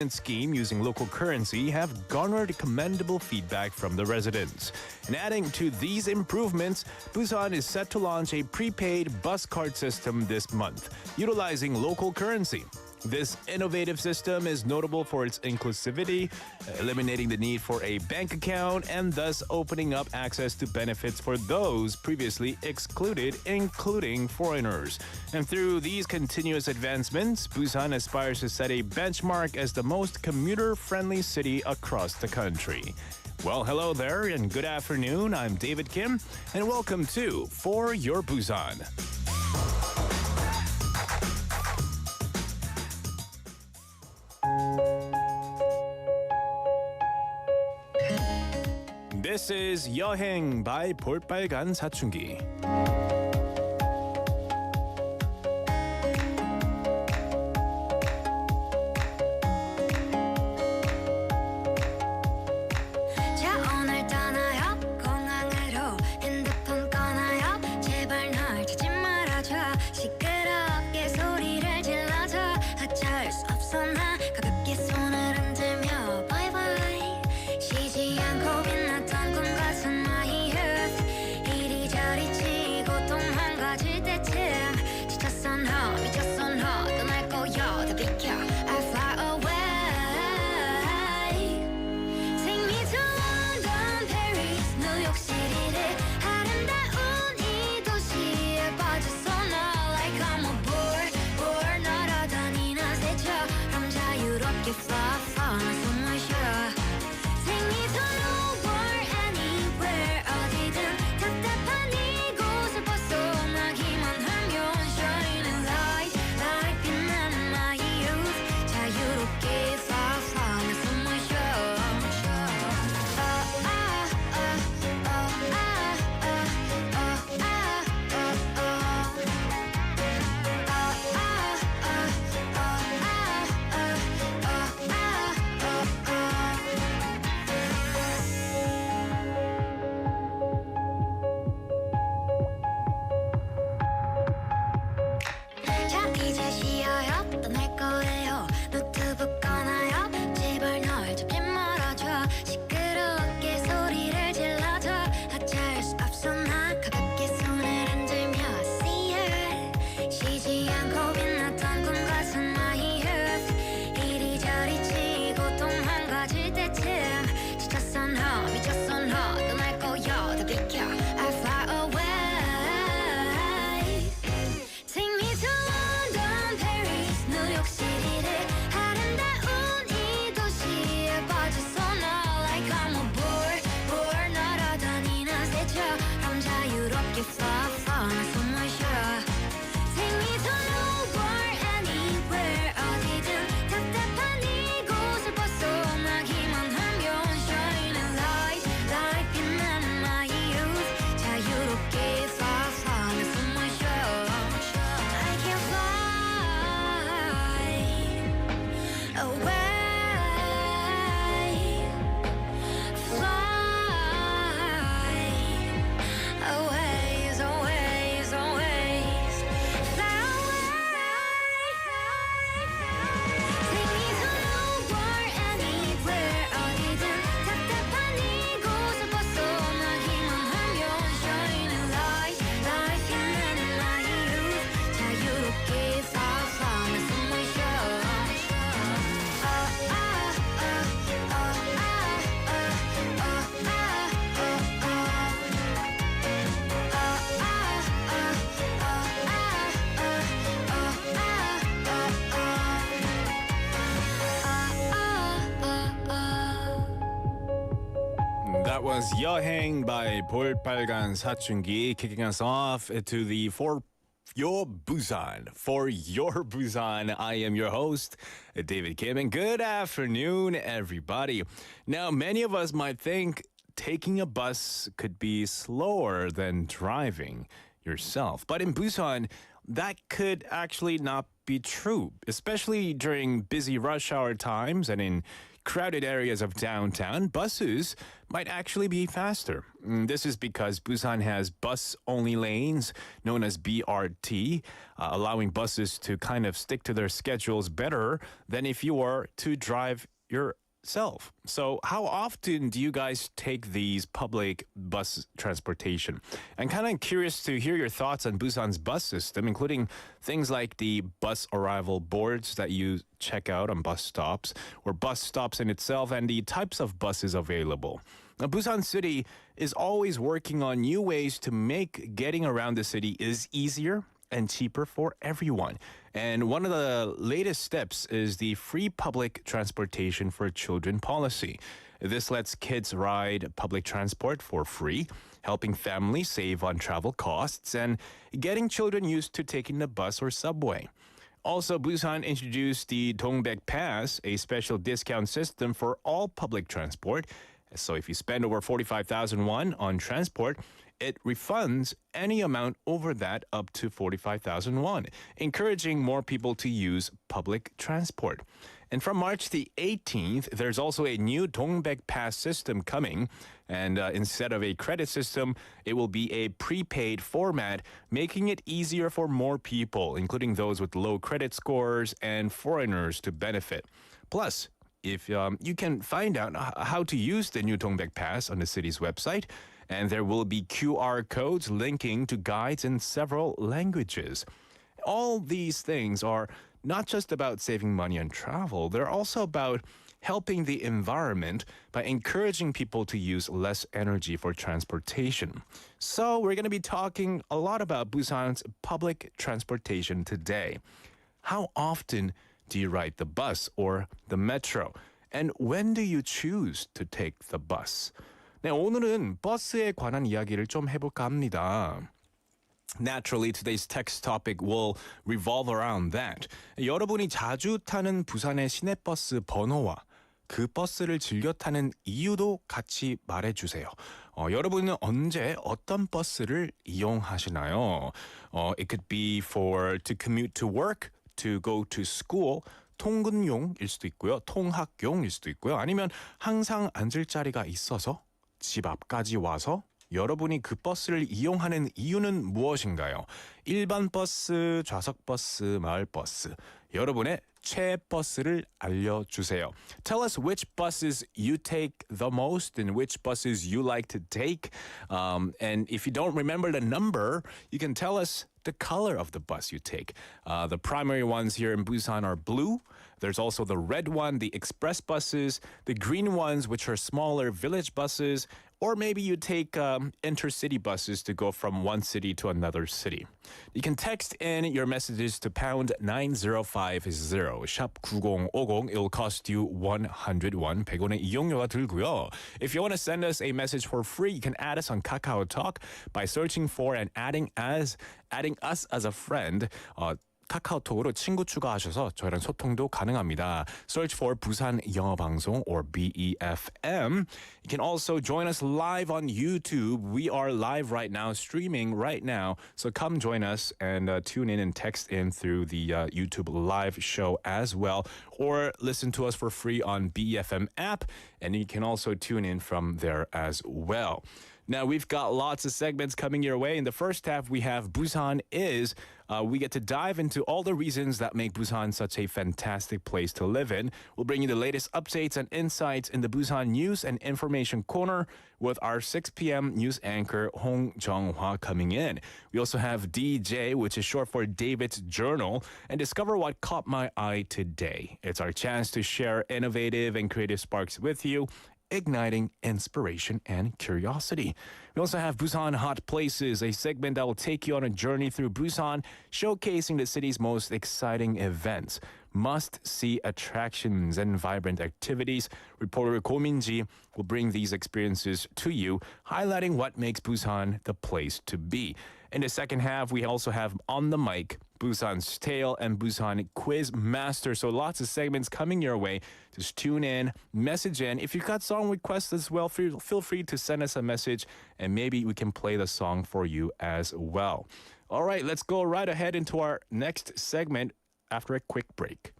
scheme using local currency have garnered commendable feedback from the residents. And adding to these improvements, Busan is set to launch a prepaid bus card system this month, utilizing local currency. This innovative system is notable for its inclusivity, eliminating the need for a bank account and thus opening up access to benefits for those previously excluded, including foreigners. And through these continuous advancements, Busan aspires to set a benchmark as the most commuter-friendly city across the country. Well, hello there and good afternoon. I'm David Kim, and welcome to For Your Busan. This is 여행 by 볼빨간 사춘기. That was 여행 by 볼빨간 사춘기, kicking us off to the For Your Busan. For Your Busan, I am your host, David Kim, and good afternoon, everybody. Now, many of us might think taking a bus could be slower than driving yourself. But in Busan, that could actually not be true, especially during busy rush hour times and in crowded areas of downtown. Buses might actually be faster. This is because Busan has bus-only lanes known as BRT, allowing buses to kind of stick to their schedules better than if you were to drive yourself. So how often do you guys take these public bus transportation? I'm kind of curious to hear your thoughts on Busan's bus system, including things like the bus arrival boards that you check out on bus stops or bus stops in itself and the types of buses available. Now, Busan City is always working on new ways to make getting around the city is easier and cheaper for everyone. And one of the latest steps is the free public transportation for children policy. This lets kids ride public transport for free, helping families save on travel costs and getting children used to taking the bus or subway. Also, Busan introduced the Dongbek Pass, a special discount system for all public transport. So if you spend over 45,000 won on transport, it refunds any amount over that up to 45,000 won, encouraging more people to use public transport. And from March the 18th, there's also a new Dongbek Pass system coming. And instead of a credit system, it will be a prepaid format, making it easier for more people, including those with low credit scores and foreigners to benefit. Plus, if you can find out how to use the new Dongbek Pass on the city's website, and there will be QR codes linking to guides in several languages. All these things are not just about saving money on travel, they're also about helping the environment by encouraging people to use less energy for transportation. So we're going to be talking a lot about Busan's public transportation today. How often do you ride the bus or the metro? And when do you choose to take the bus? 네, 오늘은 버스에 관한 이야기를 좀 해볼까 합니다. Naturally, today's text topic will revolve around that. 여러분이 자주 타는 부산의 시내버스 번호와 그 버스를 즐겨 타는 이유도 같이 말해주세요. 여러분은 언제 어떤 버스를 이용하시나요? It could be for to commute to work, to go to school, 통근용일 수도 있고요. 통학용일 수도 있고요. 아니면 항상 앉을 자리가 있어서 집 앞까지 와서 여러분이 그 버스를 이용하는 이유는 무엇인가요? 일반 버스, 좌석버스, 마을버스. 여러분의 최애 버스를 알려주세요. Tell us which buses you take the most and which buses you like to take. And if you don't remember the number, you can tell us the color of the bus you take. The primary ones here in Busan are blue. There's also the red one, the express buses, the green ones, which are smaller village buses, or maybe you take intercity buses to go from one city to another city. You can text in your messages to pound 9050, 샵 9050. It'll cost you 101, 100원의 이용료가 들고요. If you want to send us a message for free, you can add us on Kakao Talk by searching for and adding us as a friend. 카카오톡으로 친구 추가하셔서 저희랑 소통도 가능합니다. Search for 부산 영어방송 or BEFM. You can also join us live on YouTube. We are live right now, streaming right now. So come join us and tune in and text in through the YouTube live show as well. Or listen to us for free on BEFM app. And you can also tune in from there as well. Now, we've got lots of segments coming your way. In the first half, we have Busan Is. We get to dive into all the reasons that make Busan such a fantastic place to live in. We'll bring you the latest updates and insights in the Busan News and Information Corner with our 6 p.m. news anchor, Hong Jung-hwa, coming in. We also have DJ, which is short for David's Journal, and discover what caught my eye today. It's our chance to share innovative and creative sparks with you, igniting inspiration and curiosity. We also have Busan Hot Places, a segment that will take you on a journey through Busan, showcasing the city's most exciting events, must-see attractions, and vibrant activities. Reporter Ko Min-ji will bring these experiences to you, highlighting what makes Busan the place to be. In the second half, we also have On the Mic, Busan's Tale, and Busan Quiz Master. So lots of segments coming your way. Just tune in, message in. If you've got song requests as well, feel free to send us a message, and maybe we can play the song for you as well. All right, let's go right ahead into our next segment after a quick break.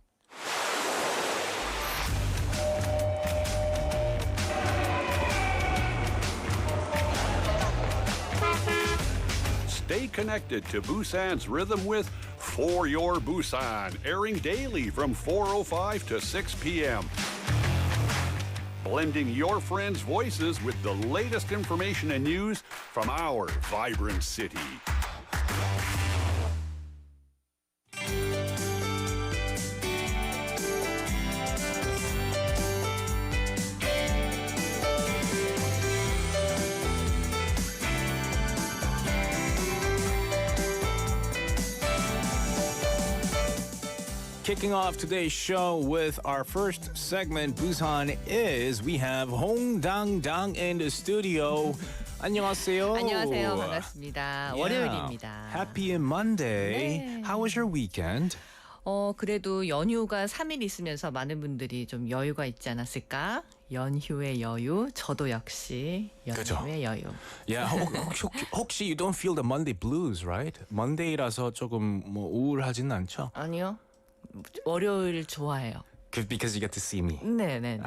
Stay connected to Busan's rhythm with For Your Busan, airing daily from 4:05 to 6 p.m. Blending your friends' voices with the latest information and news from our vibrant city. Kicking off today's show with our first segment, Busan Is, we have Hong Dang in the studio. 안녕하세요. 안녕하세요. 반갑습니다. 월요일입니다. Happy Monday. 네. How was your weekend? 그래도 연휴가 3일 있으면서 많은 분들이 좀 여유가 있지 않았을까? 연휴의 여유, 저도 역시 연휴의 여유. Yeah, 혹시 you don't feel the Monday blues, right? Monday라서 조금 뭐 우울하진 않죠? 아니요. 월요일 좋아해요. Because you get to see me. 네네.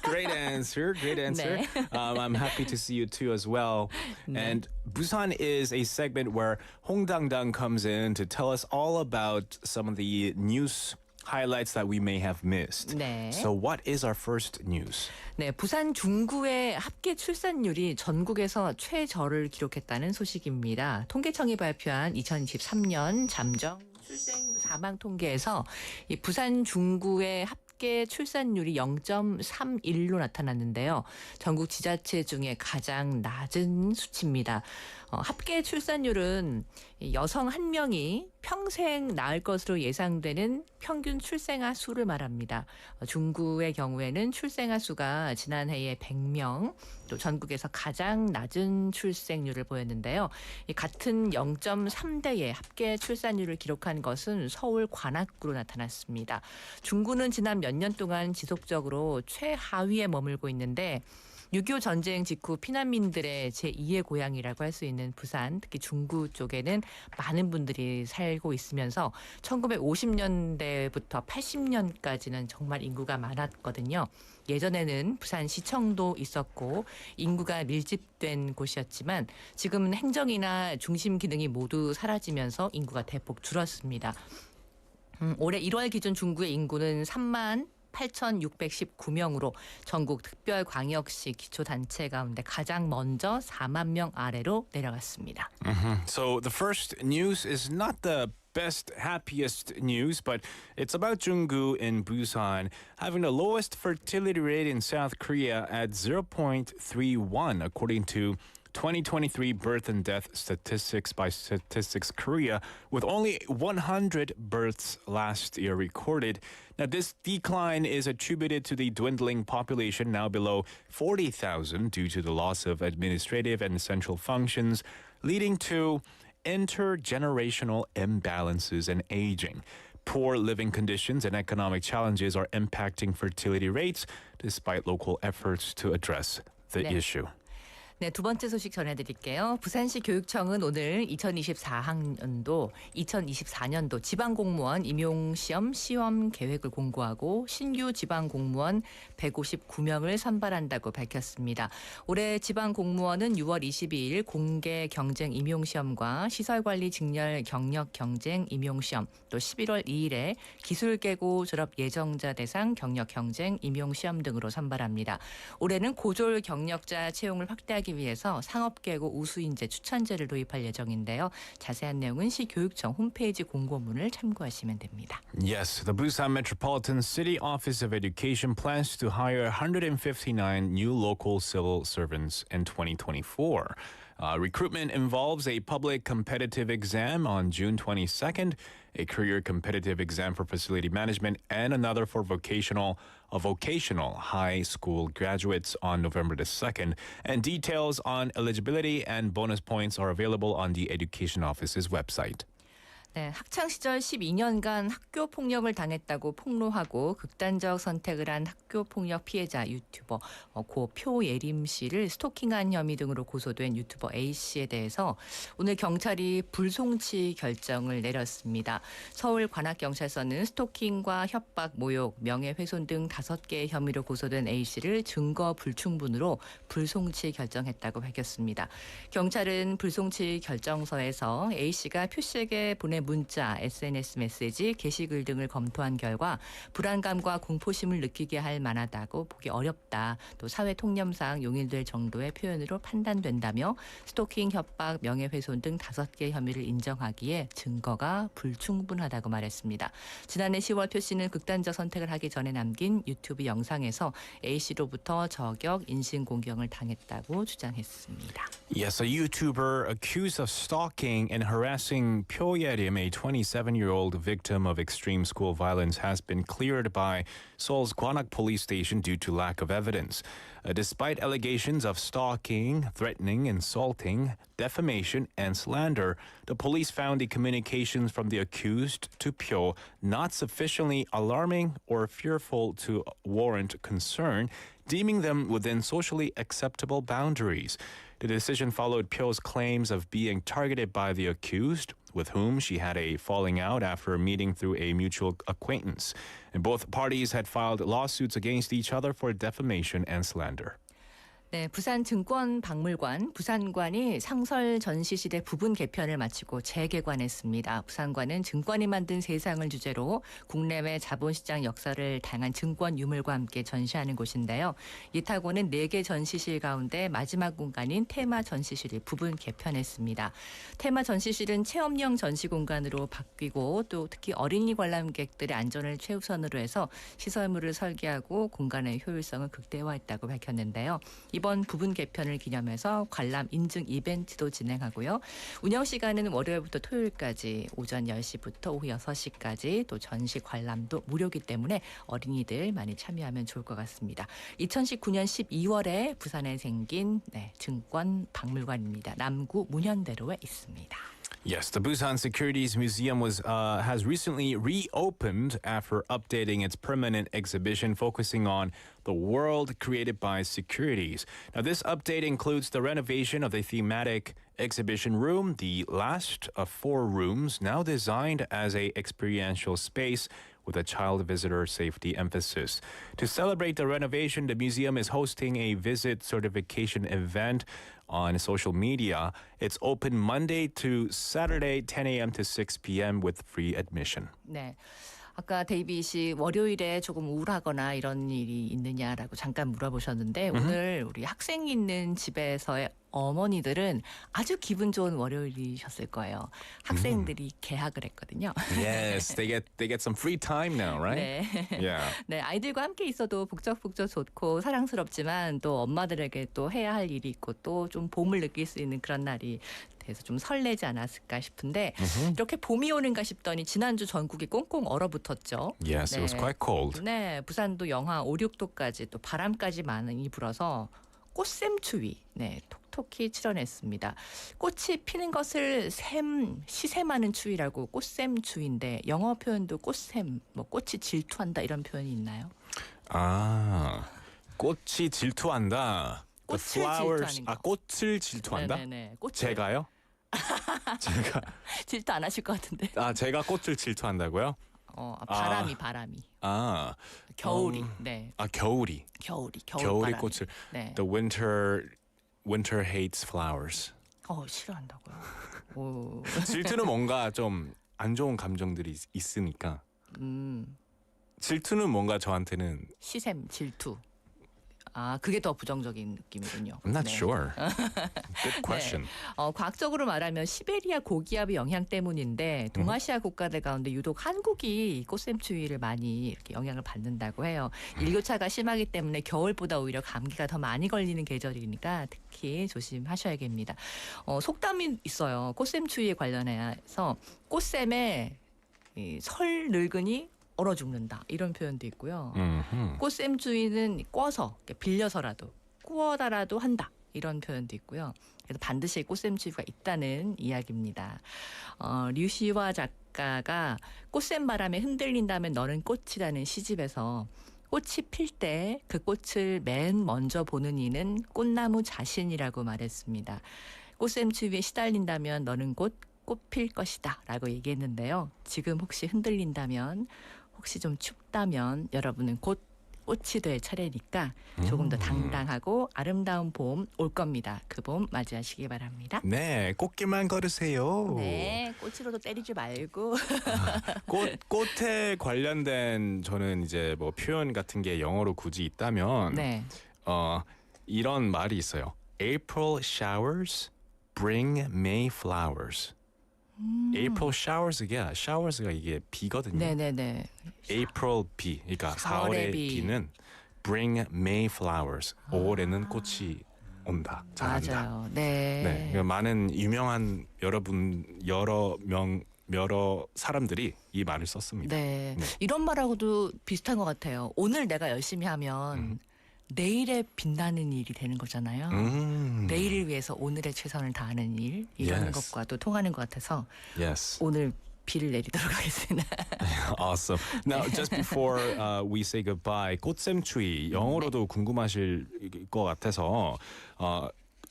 Great answer. Great answer. I'm happy to see you too as well. And Busan is a segment where Hong Dang comes in to tell us all about some of the news highlights that we may have missed. 네. So what is our first news? 네, 부산 중구의 합계 출산율이 전국에서 최저를 기록했다는 소식입니다. 통계청이 발표한 2023년 잠정 출생 사망 통계에서 이 부산 중구의 합계 출산율이 0.31로 나타났는데요. 전국 지자체 중에 가장 낮은 수치입니다. 합계 출산율은 여성 한 명이 평생 낳을 것으로 예상되는 평균 출생아 수를 말합니다. 중구의 경우에는 출생아 수가 지난해에 100명, 또 전국에서 가장 낮은 출생률을 보였는데요. 같은 0.3대의 합계 출산율을 기록한 것은 서울 관악구로 나타났습니다. 중구는 지난 몇 년 동안 지속적으로 최하위에 머물고 있는데 6.25 전쟁 직후 피난민들의 제2의 고향이라고 할 수 있는 부산, 특히 중구 쪽에는 많은 분들이 살고 있으면서 1950년대부터 80년까지는 정말 인구가 많았거든요. 예전에는 부산시청도 있었고 인구가 밀집된 곳이었지만 지금은 행정이나 중심 기능이 모두 사라지면서 인구가 대폭 줄었습니다. 올해 1월 기준 중구의 인구는 3만 8,619명으로 전국 특별광역시 기초단체 가운데 가장 먼저 4만 명 아래로 내려갔습니다. So the first news is not the best, happiest news, but it's about Junggu in Busan having the lowest fertility rate in South Korea at 0.31, according to 2023 birth and death statistics by Statistics Korea, with only 100 births last year recorded. Now, this decline is attributed to the dwindling population, now below 40,000, due to the loss of administrative and central functions, leading to intergenerational imbalances and aging. Poor living conditions and economic challenges are impacting fertility rates, despite local efforts to address the issue. 네, 두 번째 소식 전해드릴게요. 부산시 교육청은 오늘 2024년도 지방공무원 임용시험 시험 계획을 공고하고 신규 지방공무원 159명을 선발한다고 밝혔습니다. 올해 지방공무원은 6월 22일 공개 경쟁 임용시험과 시설관리 직렬 경력 경쟁 임용시험, 또 11월 2일에 기술계고 졸업 예정자 대상 경력 경쟁 임용시험 등으로 선발합니다. 올해는 고졸 경력자 채용을 확대하기 위해서 상업계고 우수인재 추천제를 도입할 예정인데요. 자세한 내용은 시 교육청 홈페이지 공고문을 참고하시면 됩니다. Yes, the Busan Metropolitan City Office of Education plans to hire 159 new local civil servants in 2024. Recruitment involves a public competitive exam on June 22nd, a career competitive exam for facility management, and another for vocational high school graduates on November the 2nd. And details on eligibility and bonus points are available on the Education Office's website. 네, 학창 시절 12년간 학교 폭력을 당했다고 폭로하고 극단적 선택을 한 학교 폭력 피해자 유튜버 고 표예림 씨를 스토킹한 혐의 등으로 고소된 유튜버 A 씨에 대해서 오늘 경찰이 불송치 결정을 내렸습니다. 서울관악경찰서는 스토킹과 협박, 모욕, 명예훼손 등 5개의 혐의로 고소된 A 씨를 증거 불충분으로 불송치 결정했다고 밝혔습니다. 경찰은 불송치 결정서에서 A 씨가 표 씨에게 보낸 문자, SNS 메시지, 게시글 등을 검토한 결과 불안감과 공포심을 느끼게 할 만하다고 보기 어렵다. 또 사회 통념상 용인될 정도의 표현으로 판단된다며 스토킹, 협박, 명예훼손 등 5개 혐의를 인정하기에 증거가 불충분하다고 말했습니다. 지난해 10월 표 씨는 극단적 선택을 하기 전에 남긴 유튜브 영상에서 A 씨로부터 저격, 인신공격을 당했다고 주장했습니다. Yes, a YouTuber accused of stalking and harassing 표예림, a 27-year-old victim of extreme school violence, has been cleared by Seoul's Gwanak police station due to lack of evidence. Despite allegations of stalking, threatening, insulting, defamation, and slander, the police found the communications from the accused to Pyo not sufficiently alarming or fearful to warrant concern, deeming them within socially acceptable boundaries. The decision followed Pyo's claims of being targeted by the accused, with whom she had a falling out after meeting through a mutual acquaintance. And both parties had filed lawsuits against each other for defamation and slander. 네, 부산증권박물관, 부산관이 상설 전시실의 부분 개편을 마치고 재개관했습니다. 부산관은 증권이 만든 세상을 주제로 국내외 자본시장 역사를 다양한 증권 유물과 함께 전시하는 곳인데요. 이타고는 4개 전시실 가운데 마지막 공간인 테마 전시실이 부분 개편했습니다. 테마 전시실은 체험형 전시 공간으로 바뀌고 또 특히 어린이 관람객들의 안전을 최우선으로 해서 시설물을 설계하고 공간의 효율성을 극대화했다고 밝혔는데요. 이번 부분 개편을 기념해서 관람 인증 이벤트도 진행하고요. 운영 시간은 월요일부터 토요일까지 오전 10시부터 오후 6시까지 또 전시 관람도 무료이기 때문에 어린이들 많이 참여하면 좋을 것 같습니다. 2019년 12월에 부산에 생긴 증권 박물관입니다. 남구 문현대로에 있습니다. Yes, the Busan Securities Museum has recently reopened after updating its permanent exhibition focusing on the world created by securities. Now, this update includes the renovation of the thematic exhibition room, the last of 4 rooms now designed as an experiential space with a child visitor safety emphasis. To celebrate the renovation, the museum is hosting a visit certification event on social media. It's open Monday to Saturday, 10 a.m. to 6 p.m. with free admission. 네. 아까 데이빗이 월요일에 조금 우울하거나 이런 일이 있느냐라고 잠깐 물어보셨는데 오늘 우리 학생이 있는 집에서의 어머니들은 아주 기분 좋은 월요일이셨을 거예요. 학생들이 개학을 했거든요. Yes, they get some free time now, right? 네. Yeah. 네, 아이들과 함께 있어도 북적북적 좋고 사랑스럽지만 또 엄마들에게 또 해야 할 일이 있고 또 좀 봄을 느낄 수 있는 그런 날이 돼서 좀 설레지 않았을까 싶은데 이렇게 봄이 오는가 싶더니 지난주 전국이 꽁꽁 얼어붙었죠. Yes, it was quite cold. 네, 부산도 영하 5, 6도까지 또 바람까지 많이 불어서 꽃샘추위 톡톡히 치러냈습니다. 꽃이 피는 것을 시샘하는 추위라고 꽃샘추위인데 영어 표현도 꽃샘, 꽃이 질투한다 이런 표현이 있나요? 아, 꽃이 질투한다. 꽃을 질투하는 거. 꽃을 질투한다? 네네네. 꽃을. 제가요? 제가 질투 안 하실 것 같은데. 제가 꽃을 질투한다고요? 바람이. 겨울이. 네. 겨울이 겨울바람이. 꽃을. 네. The winter hates flowers. 싫어한다고요. 오. 질투는 뭔가 좀 안 좋은 감정들이 있으니까. 질투는 뭔가 저한테는 시샘, 질투. 그게 더 부정적인 느낌이군요. I'm not sure. Good question. 과학적으로 말하면 시베리아 고기압의 영향 때문인데 동아시아 국가들 가운데 유독 한국이 꽃샘추위를 많이 이렇게 영향을 받는다고 해요. 일교차가 심하기 때문에 겨울보다 오히려 감기가 더 많이 걸리는 계절이니까 특히 조심하셔야겠습니다. 속담이 있어요. 꽃샘추위에 관련해서 꽃샘에 설 늙은이 얼어 죽는다 이런 표현도 있고요. 꽃샘추위는 꿔서 빌려서라도 꾸어다라도 한다 이런 표현도 있고요. 그래서 반드시 꽃샘추위가 있다는 이야기입니다. 류시화 작가 작가가 꽃샘 바람에 흔들린다면 너는 꽃이라는 시집에서 꽃이 필 때 그 꽃을 맨 먼저 보는 이는 꽃나무 자신이라고 말했습니다. 꽃샘 추위에 시달린다면 너는 곧 꽃필 것이다 라고 얘기했는데요. 지금 혹시 흔들린다면 혹시 좀 춥다면 여러분은 곧 꽃이 될 차례니까 조금 더 당당하고 아름다운 봄 올 겁니다. 그 봄 맞이하시기 바랍니다. 네, 꽃길만 걸으세요. 네, 꽃으로도 때리지 말고. 꽃에 관련된 저는 이제 뭐 표현 같은 게 영어로 굳이 있다면 네. 이런 말이 있어요. April showers bring May flowers. April showers가 이게 비거든요. 네네네. April 비, 그러니까 4월의 4월의 비. 비는 bring May flowers. 5월에는 꽃이 온다, 자란다. 맞아요. 네. 네, 그러니까 많은 유명한 여러 사람들이 이 말을 썼습니다. 네. 네. 이런 말하고도 비슷한 것 같아요. 오늘 내가 열심히 하면 내일에 빛나는 일이 되는 거잖아요. 내일을 위해서 오늘의 최선을 다하는 일 이런 Yes. 것과도 통하는 것 같아서 Yes. 오늘 비를 내리도록 하겠습니다. Awesome. Now, just before we say goodbye, 꽃샘추위 영어로도 궁금하실 것 같아서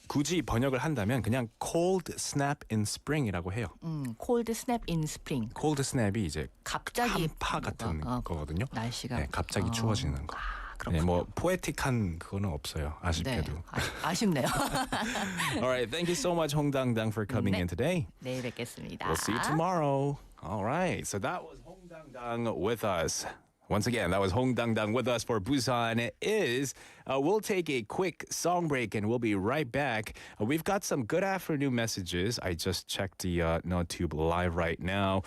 굳이 번역을 한다면 그냥 cold snap in spring이라고 해요. Cold snap in spring. cold snap이 이제 갑자기 한파 같은 거거든요. 날씨가 네, 갑자기 추워지는 거. 그렇군요. 네, 뭐 포에틱한 그거는 없어요. 아쉽게도. 네. 아쉽네요. All right, thank you so much, 홍당당, for coming 네. in today. 내일 뵙겠습니다. We'll see you tomorrow. All right, so that was 홍당당 with us. Once again, that was 홍당당 with us for Busan Is. We'll take a quick song break and we'll be right back. We've got some good afternoon messages. I just checked the NoTube live right now.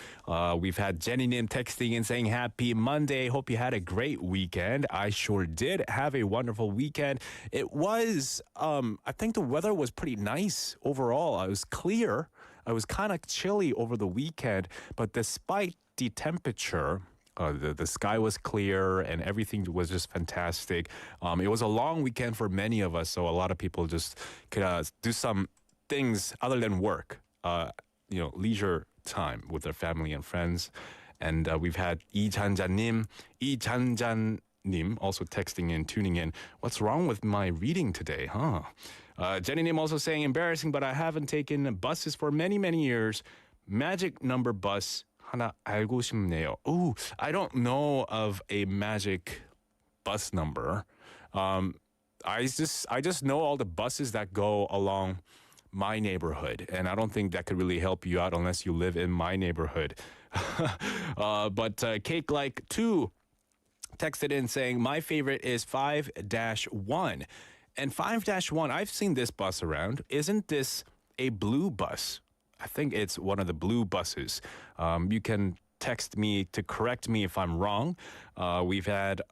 We've had Jenny Nim texting and saying happy Monday. Hope you had a great weekend. I sure did have a wonderful weekend. It was, I think the weather was pretty nice overall. It was clear. It was kind of chilly over the weekend, but despite the temperature, the sky was clear and everything was just fantastic. It was a long weekend for many of us, so a lot of people just could do some things other than work, leisure time with their family and friends. And we've had 이잔자님 also texting in, tuning in. What's wrong with my reading today, huh? Jenny-님 also saying, embarrassing, but I haven't taken buses for many, many years. Magic number bus. 하나 알고 싶네요. Ooh, I don't know of a magic bus number. I just know all the buses that go along my neighborhood, and I don't think that could really help you out unless you live in my neighborhood. But Cake Like 2 texted in saying, my favorite is 5-1. And 5-1, I've seen this bus around. Isn't this a blue bus? I think it's one of the blue buses. You can text me to correct me if I'm wrong. We've had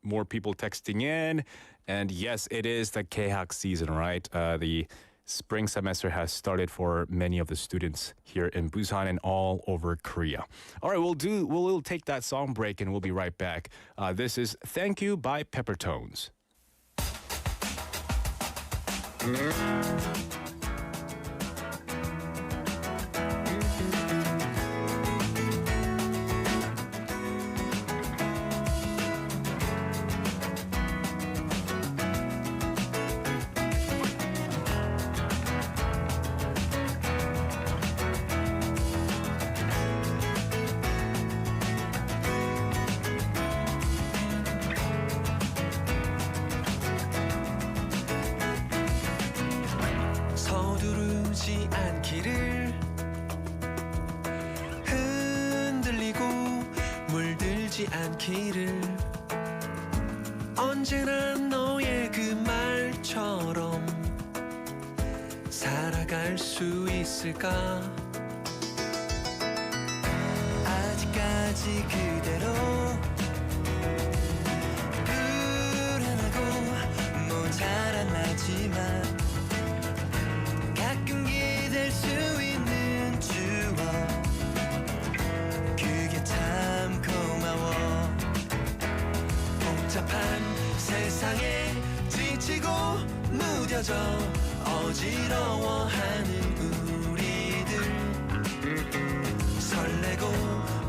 more people texting in. And yes, it is the 개학 season, right? The spring semester has started for many of the students here in Busan and all over Korea. All right, we'll take that song break and we'll be right back. This is Thank You by Peppertones. 서두르지 않기를 흔들리고 물들지 않기를 언제나 너의 그 말처럼 살아갈 수 있을까 아직까지 그대로 불안하고 모자란 나지만 가끔 기댈 수 있는 추억 그게 참 고마워 복잡한 세상에 지치고 무뎌져 어지러워하는 우리들 설레고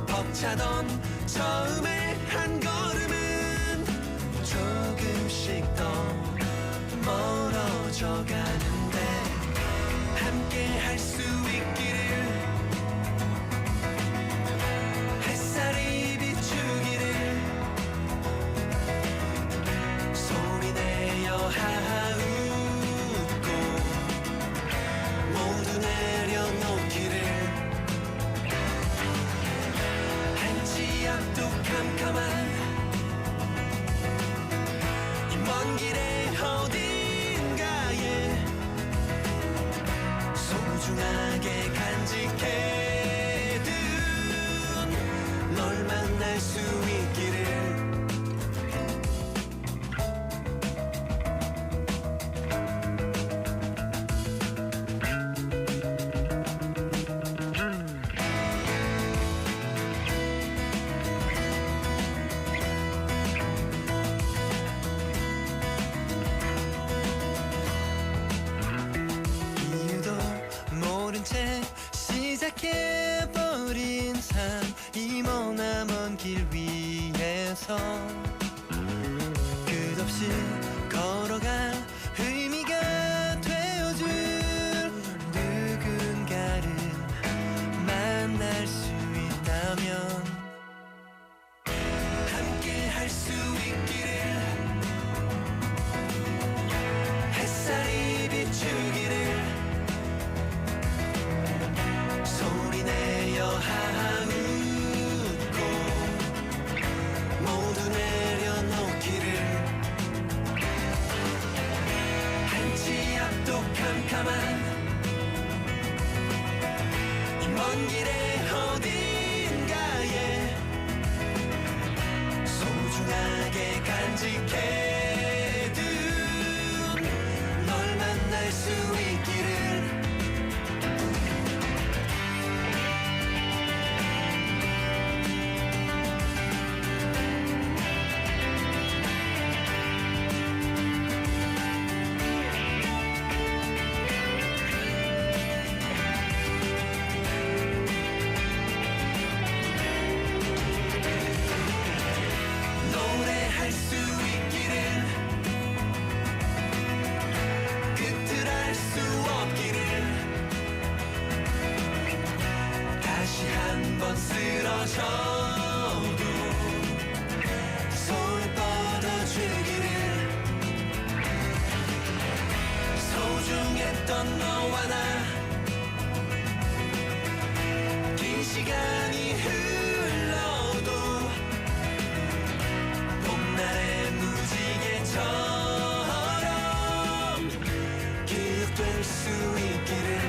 벅차던 처음의 한 걸음은 조금씩 더 멀어져 가는데 함께 할 수 있기를 햇살이 비추기를 소리내어 하웃고 모두 내려놓기를 한치 앞도 캄캄한 이 먼 길의 어딘가에 소중하게 간직해둔 널 만날 수 있기를 이유도 모른 채 시작해버린 삶 이 머나먼 길 위에서 끝없이 걸어갈 의미가 되어줄 누군가를 만날 수 있다면 함께 할 수 있기를 햇살이 비추기를 소리내어 하웃고 모두 내려놓기를 한치 앞도 캄캄한 이 먼 길의 어딘가에 소중하게 간직해둔 널 만날 수 있기를 노래할 수 있기를 끝을 알 수 없기를 다시 한번 쓰러져도 손을 뻗어주기를 소중했던 너와 나 긴 시간이 흘러도 봄날의 무지개처럼 기억될 수 있기를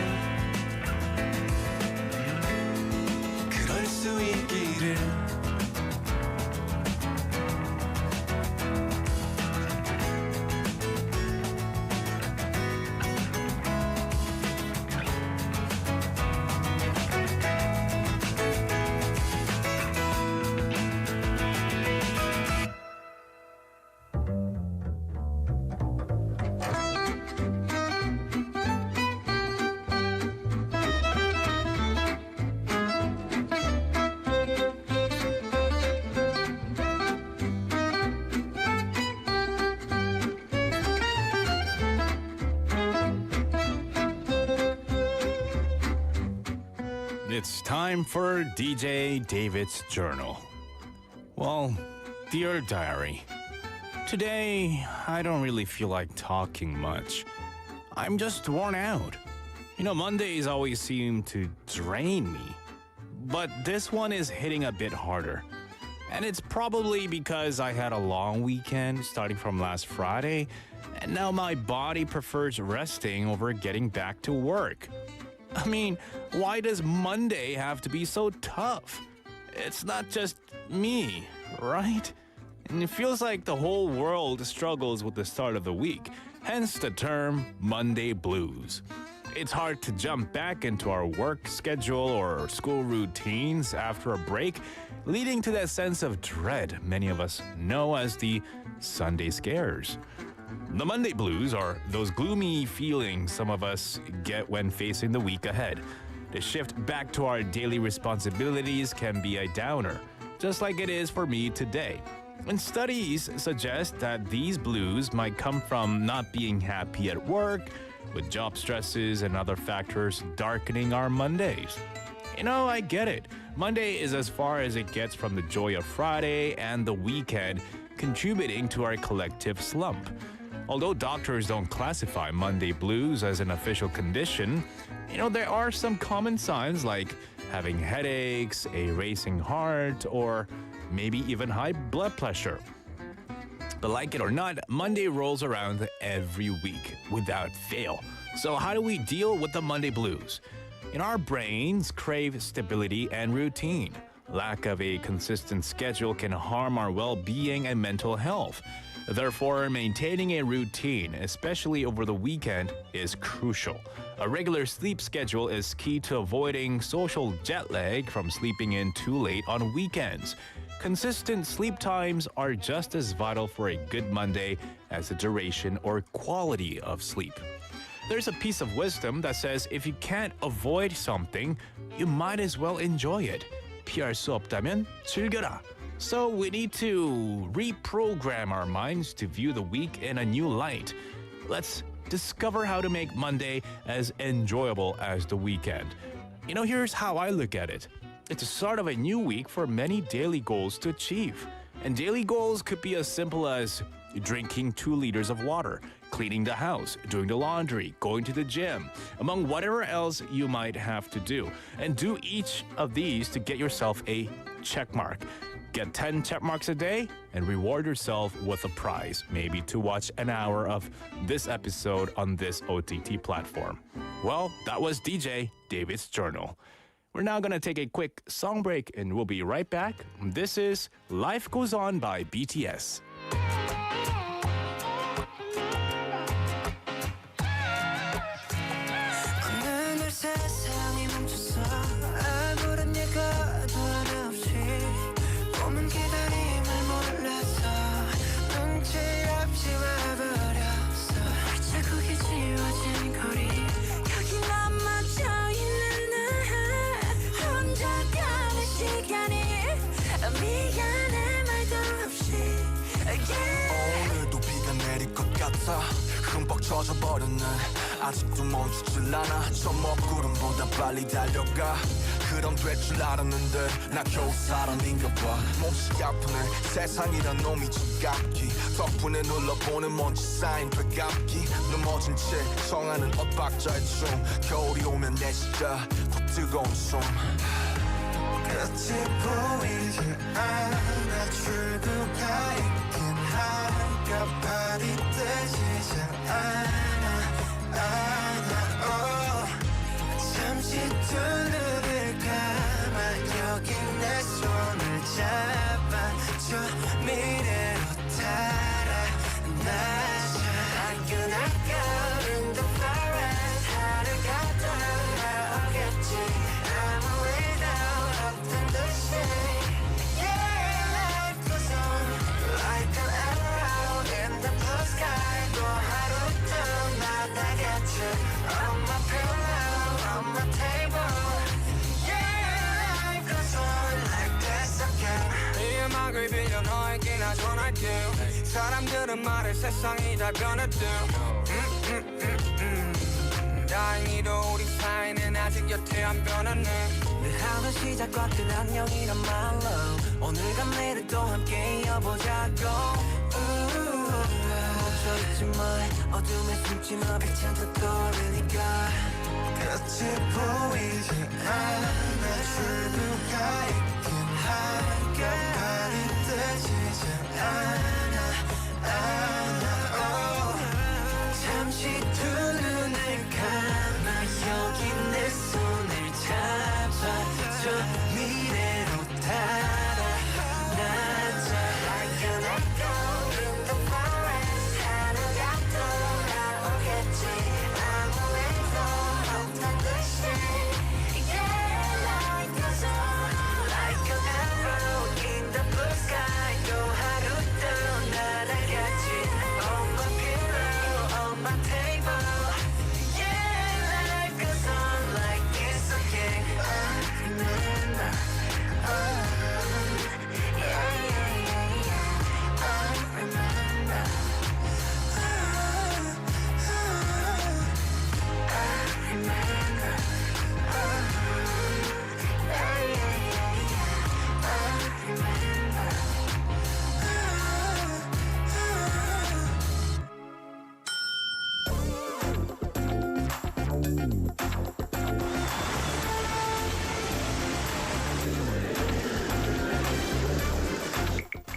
그럴 수 있기를 It's time for DJ David's Journal. Well, dear diary, today I don't really feel like talking much. I'm just worn out. You know, Mondays always seem to drain me. But this one is hitting a bit harder. And it's probably because I had a long weekend starting from last Friday, and now my body prefers resting over getting back to work. I mean, why does Monday have to be so tough? It's not just me, right? And it feels like the whole world struggles with the start of the week, hence the term Monday blues. It's hard to jump back into our work schedule or school routines after a break, leading to that sense of dread many of us know as the Sunday scares. The Monday blues are those gloomy feelings some of us get when facing the week ahead. the shift back to our daily responsibilities can be a downer, just like it is for me today. And studies suggest that these blues might come from not being happy at work, with job stresses and other factors darkening our Mondays. I get it. Monday is as far as it gets from the joy of Friday and the weekend, contributing to our collective slump. Although doctors don't classify Monday blues as an official condition, there are some common signs like having headaches, a racing heart, or maybe even high blood pressure. But like it or not, Monday rolls around every week without fail. So how do we deal with the Monday blues? Our brains crave stability and routine. Lack of a consistent schedule can harm our well-being and mental health. Therefore, maintaining a routine, especially over the weekend, is crucial. A regular sleep schedule is key to avoiding social jet lag from sleeping in too late on weekends. Consistent sleep times are just as vital for a good Monday as the duration or quality of sleep. There's a piece of wisdom that says if you can't avoid something, you might as well enjoy it. 피할 수 없다면 즐겨라. So we need to reprogram our minds to view the week in a new light. Let's discover how to make Monday as enjoyable as the weekend. Here's how I look at it. It's a start of a new week for many daily goals to achieve. And daily goals could be as simple as drinking 2 liters of water, cleaning the house, doing the laundry, going to the gym, among whatever else you might have to do. And do each of these to get yourself a check mark. Get 10 check marks a day and reward yourself with a prize, maybe to watch an hour of this episode on this OTT platform. Well, that was DJ David's Journal. We're now going to take a quick song break and we'll be right back. This is Life Goes On by BTS. 흠뻑 젖어버렸네. 아직도 멈추질 않아. 저 먹구름보다 빨리 달려가. 그럼 될 줄 알았는데 나 겨우 사람인가 봐. 몸이 아프네. 세상이란 놈이 지갑기. 덕분에 눌러보는 먼지 쌓인 배갑기. 넘어진 채 정하는 엇박자의 춤. 겨울이 오면 내 시자 더 뜨거운 숨. 끝이 보이지 않아. 출구가 있긴 할까. 발이 뜨지 않아. 잠시 두 눈을 감아. 여기 내 손을 잡아줘. 미래로 달아나자. I cannot go in the forest. 하루가 돌아오겠지. 아무 일도 없던 듯이. Yeah, life goes on like an arrow in the blue sky. 또 하루도 나다겠지. On my pillow, on my table. Yeah, life goes on like this again. 이 음악을 빌려 너에게 나 전할게. 사람들은 말해 세상이 다 변했대. 다행히도 우리 사이는 아직 여태 안 변했네. 늘 하루 시작과 끝 안녕이란 말로 오늘과 내일도 함께 이어보자고. 멈춰있지 마. 어둠에 숨지 마. 빛은 더 떠오르니까. 끝이 보이지 않아. 출구가 있긴 할까. 발이 뜨지 않아. 잠시 두 눈을 감아. 여기 내 손을 잡아줘. 미래로 달아나자. Like an echo in the forest. 하루가 돌아오겠지. 아무 일도 없던 듯이. Yeah, life goes on like an arrow in the blue sky. 또 하루도 날아가지. On my pillow, on my table. Yeah, life goes on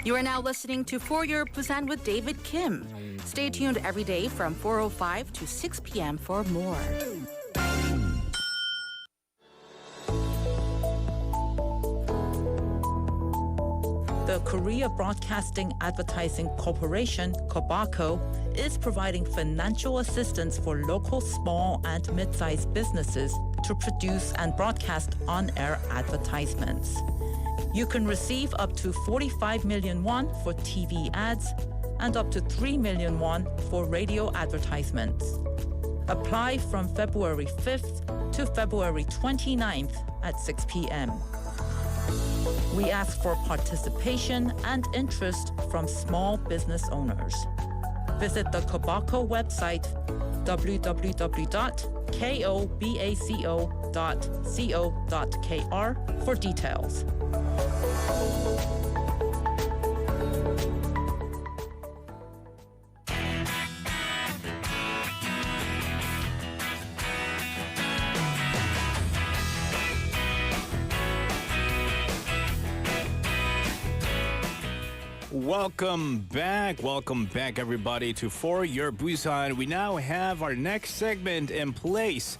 You are now listening to For Your Busan with David Kim. Stay tuned every day from 4:05 to 6 p.m. for more. The Korea Broadcasting Advertising Corporation, KOBACO, is providing financial assistance for local small and mid-sized businesses to produce and broadcast on-air advertisements. You can receive up to 45 million won for TV ads and up to 3 million won for radio advertisements. Apply from February 5th to February 29th at 6 p.m. We ask for participation and interest from small business owners. Visit the KOBACO website www.kobaco.co.kr for details. Welcome back, everybody, to For Your Busan. We now have our next segment in place.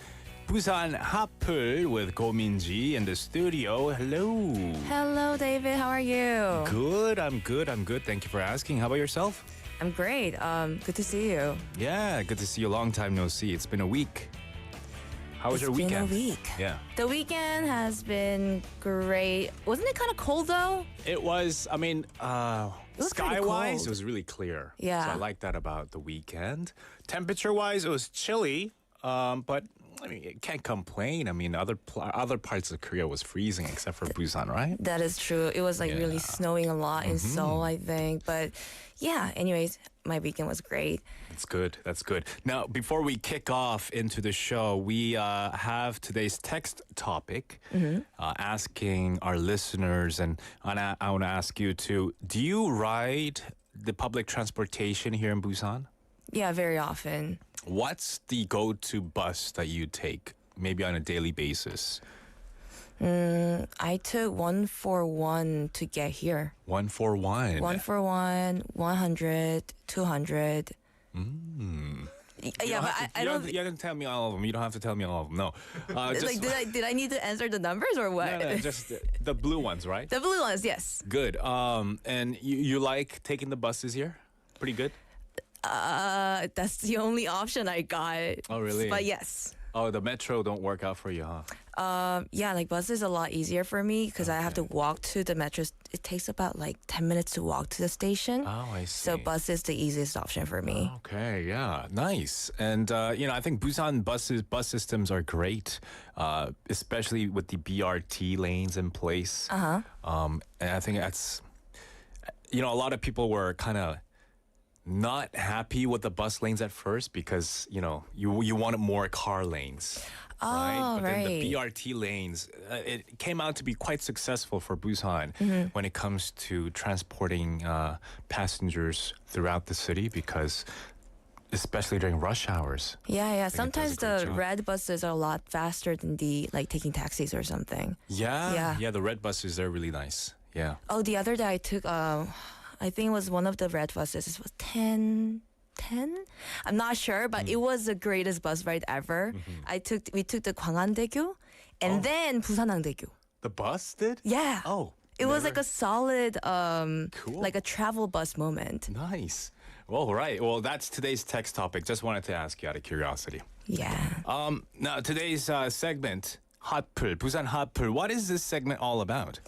Busan Hot Places with Ko Min-ji in the studio. Hello. Hello, David. How are you? Good. I'm good. Thank you for asking. How about yourself? I'm great. Good to see you. Yeah, good to see you. Long time no see. It's been a week. How was your weekend? It's been a week. Yeah. The weekend has been great. Wasn't it kind of cold though? It was, was pretty sky-wise, cold. it was really clear. Yeah. So I like that about the weekend. Temperature-wise, it was chilly, but I mean, you can't complain. I mean, other parts of Korea was freezing except for Busan, right? That is true. It was like really Yeah. snowing a lot in Seoul, I think. But yeah, anyways, my weekend was great. That's good. Now, before we kick off into the show, we have today's text topic asking our listeners, and I want to ask you too, do you ride the public transportation here in Busan? Yeah, very often. What's the go-to bus that you take, maybe on a daily basis? I took 141 to get here. 141. 141, 100, 200. Yeah, but I don't. You don't tell me all of them. You don't have to tell me all of them. No. Just, Like, did I need to answer the numbers or what? no, just the blue ones, right? The blue ones, yes. Good. And you like taking the buses here? Pretty good. That's the only option I got. Oh, really? But yes. Oh, the metro don't work out for you, huh? Yeah, like bus is a lot easier for me because I have to walk to the metro. It takes about like 10 minutes to walk to the station. Oh, I see. So bus is the easiest option for me. Okay, yeah, nice. And I think Busan bus systems are great, especially with the BRT lanes in place. And I think that's, a lot of people were kind of not happy with the bus lanes at first because you wanted more car lanes. Right? But then the BRT lanes, it came out to be quite successful for Busan when it comes to transporting passengers throughout the city because especially during rush hours. Yeah. I think it does a Sometimes great the job. red buses are a lot faster than the like taking taxis or something. Yeah, the red buses, they're really nice. Yeah. Oh, the other day I took I think it was one of the red buses. It was 10. I'm not sure, but it was the greatest bus ride ever. We took the Gwangwon-daegu and then Busan-daegu. The bus did? Yeah. Oh. It was like never- a solid Cool. like a travel bus moment. Nice. Well, right. Well, that's today's text topic. Just wanted to ask you out of curiosity. Yeah. Now, today's segment, Hot Places, Busan Hot Places. What is this segment all about?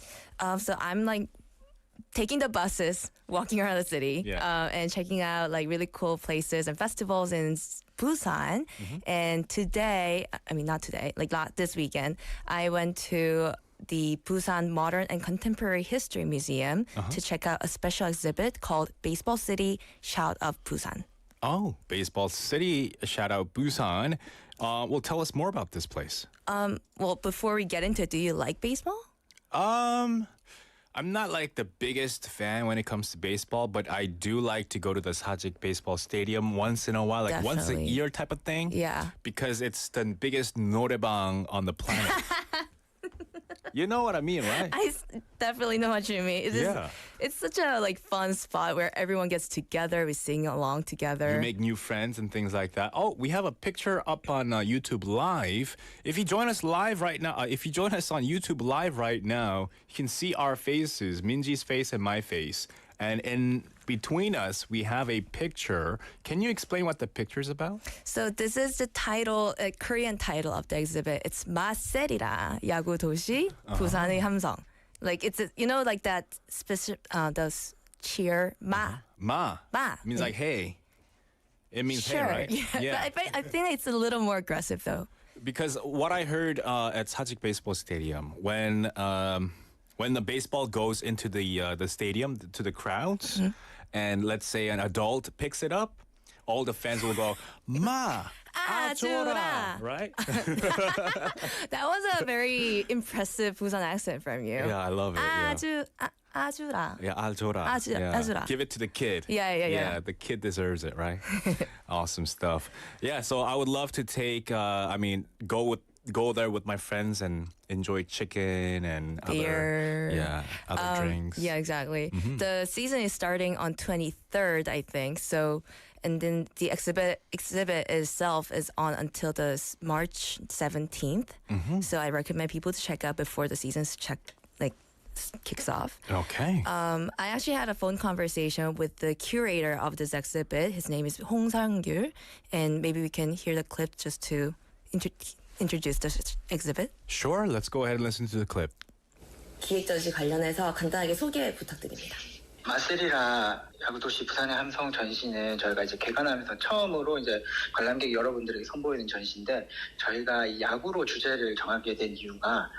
So I'm like taking the buses, walking around the city, Yeah. and checking out like really cool places and festivals in Busan. And this weekend, I went to the Busan Modern and Contemporary History Museum to check out a special exhibit called Baseball City Shout of Busan. Oh, Baseball City, shout out Busan. Well, tell us more about this place. Well, before we get into it, do you like baseball? I'm not like the biggest fan when it comes to baseball, but I do like to go to the Sajik Baseball Stadium once in a while, like once a Definitely. year type of thing. Yeah. Because it's the biggest norebang on the planet. You know what I mean, right? definitely know what you mean. It's such a like fun spot where everyone gets together, we sing along together. You make new friends and things like that. Oh, we have a picture up on YouTube Live. If you join us live right now, if you join us on YouTube Live right now, you can see our faces, Minji's face and my face. And in between us, we have a picture. Can you explain what the picture is about? So this is the title, Korean title of the exhibit. It's 마셀이라 야구 도시 부산의 함성. Like it's like that specific the cheer ma. Ma. Means like hey. It means Sure. hey, right? Yeah. But I think it's a little more aggressive though. Because what I heard at Sajik Baseball Stadium, when the baseball goes into the stadium to the crowds, and let's say an adult picks it up, all the fans will go ma. 아주라. Right? That was a very impressive Busan accent from you. Yeah, I love it. Yeah. 아주라. Yeah, 아주라. 아주라. Give it to the kid. Yeah. The kid deserves it, right? Awesome stuff. Yeah, so I would love to take, go there with my friends and enjoy chicken and beer. Other drinks. Yeah, exactly. The season is starting on 23rd, I think. So, and then the exhibit itself is on until the March 17th. So I recommend people to check out before the season kicks off. Okay. I actually had a phone conversation with the curator of this exhibit. His name is Hong Sang-gyul, and maybe we can hear the clip just to introduce the exhibit. Sure, let's go ahead and listen to the clip. 기획전시 관련해서 간단하게 소개 부탁드립니다. 마셀이라 야구도시 부산의 함성 전시는 저희가 이제 개관하면서 처음으로 이제 관람객 여러분들에게 선보이는 전시인데, 저희가 이 야구로 주제를 정하게 된 이유가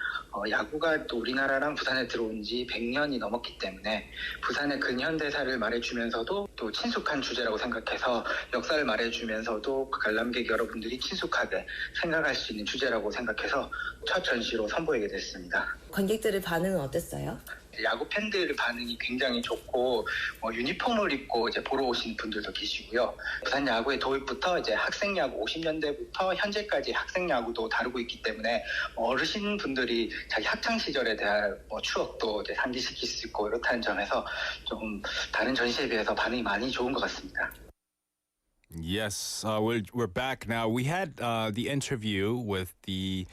야구가 또 우리나라랑 부산에 들어온 지 100년이 넘었기 때문에 부산의 근현대사를 말해주면서도 또 친숙한 주제라고 생각해서 역사를 말해주면서도 관람객 여러분들이 친숙하게 생각할 수 있는 주제라고 생각해서 첫 전시로 선보이게 됐습니다. 관객들의 반응은 어땠어요? 야구 팬들의 반응이 굉장히 좋고 유니폼을 입고 이제 보러 오신 분들도 계시고요. 부산 야구의 도입부터 이제 학생 야구 50년대부터 현재까지 학생 야구도 다루고 있기 때문에 어르신 분들이 자기 학창 시절에 대한 추억도 이제 상기시킬 수 있고 이렇다는 점에서 조금 다른 전시에 비해서 반응이 많이 좋은 것 같습니다. Yes, we're back now. We had the interview with the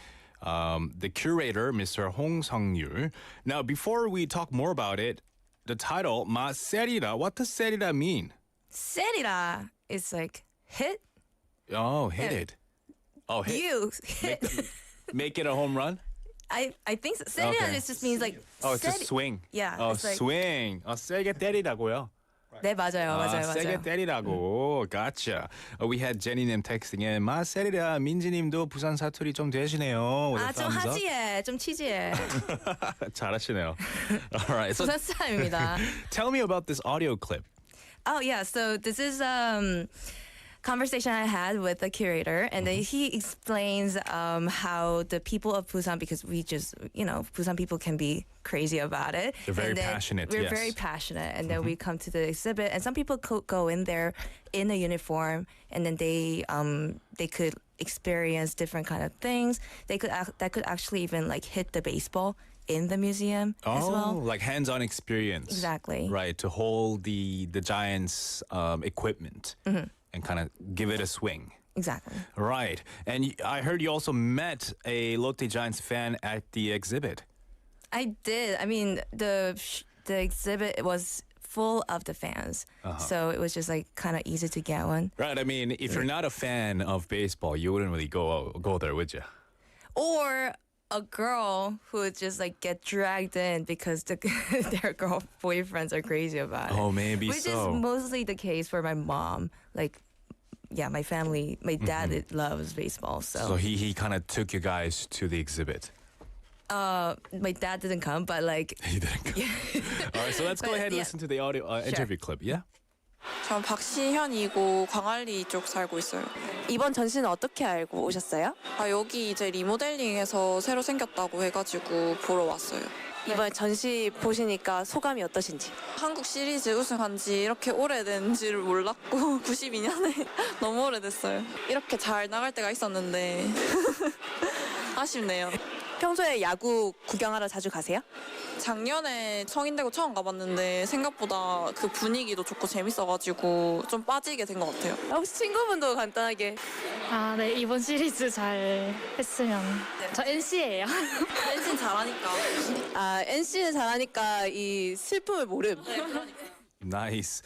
curator, Mr. Hong Sang-gyul. Now, before we talk more about it, the title, Ma Serira, what does Serira mean? 세리라 is like hit. Oh, hit it. Oh, hit. You hit. Make it a home run? I think so. 세리라 just means like. Oh, it's a swing. Yeah. Oh, it's like, swing. 세게 때리라고요. 네, 맞아요. 세게 때리라고. Gotcha. We had 제니님 texting in. 마 세리라 민지님도 부산 사투리 좀 되시네요. 좀 하지해, 좀 치지해. 잘하시네요. All right. So 부산 사람입니다. tell me about this audio clip. Oh yeah, so this is conversation I had with the curator, and then he explains how the people of Busan, because we just, Busan people can be crazy about it. They're very passionate. We're yes. very passionate, and then we come to the exhibit, and some people go in there in a uniform, and then they could experience different kind of things. That could actually even like hit the baseball in the museum as well. Like hands-on experience. Exactly. Right, to hold the Giants' equipment and kind of give it a swing. Exactly. Right. And I heard you also met a 롯데자이언츠 fan at the exhibit. I did. I mean, the exhibit was full of the fans, so it was just like kind of easy to get one. Right. I mean, if you're not a fan of baseball, you wouldn't really go there, would you? Or a girl who would just like get dragged in because their boyfriends are crazy about it. Oh, maybe Which so. is mostly the case for my mom. Like, yeah, my family, my dad loves baseball, So he kind of took you guys to the exhibit. My dad didn't come, but like. He didn't come. All right, so let's go ahead and listen to the audio interview clip. Yeah. 전 박시현이고 광안리 쪽 살고 있어요. 이번 전시는 어떻게 알고 오셨어요? 여기 이제 리모델링해서 새로 생겼다고 해가지고 보러 왔어요. 이번 전시 보시니까 소감이 어떠신지? 한국 시리즈 우승한 지 이렇게 오래된지를 몰랐고 92년에 너무 오래됐어요. 이렇게 잘 나갈 때가 있었는데 아쉽네요. 평소에 야구 구경하러 자주 가세요? 작년에 성인대고 처음 가봤는데 생각보다 그 분위기도 좋고 재밌어가지고 좀 빠지게 된 것 같아요. 혹시 친구분도 간단하게 아, 네. 이번 시리즈 잘 했으면. 저 NC예요. NC는 잘하니까. NC는 잘하니까 이 슬픔을 모름. Nice.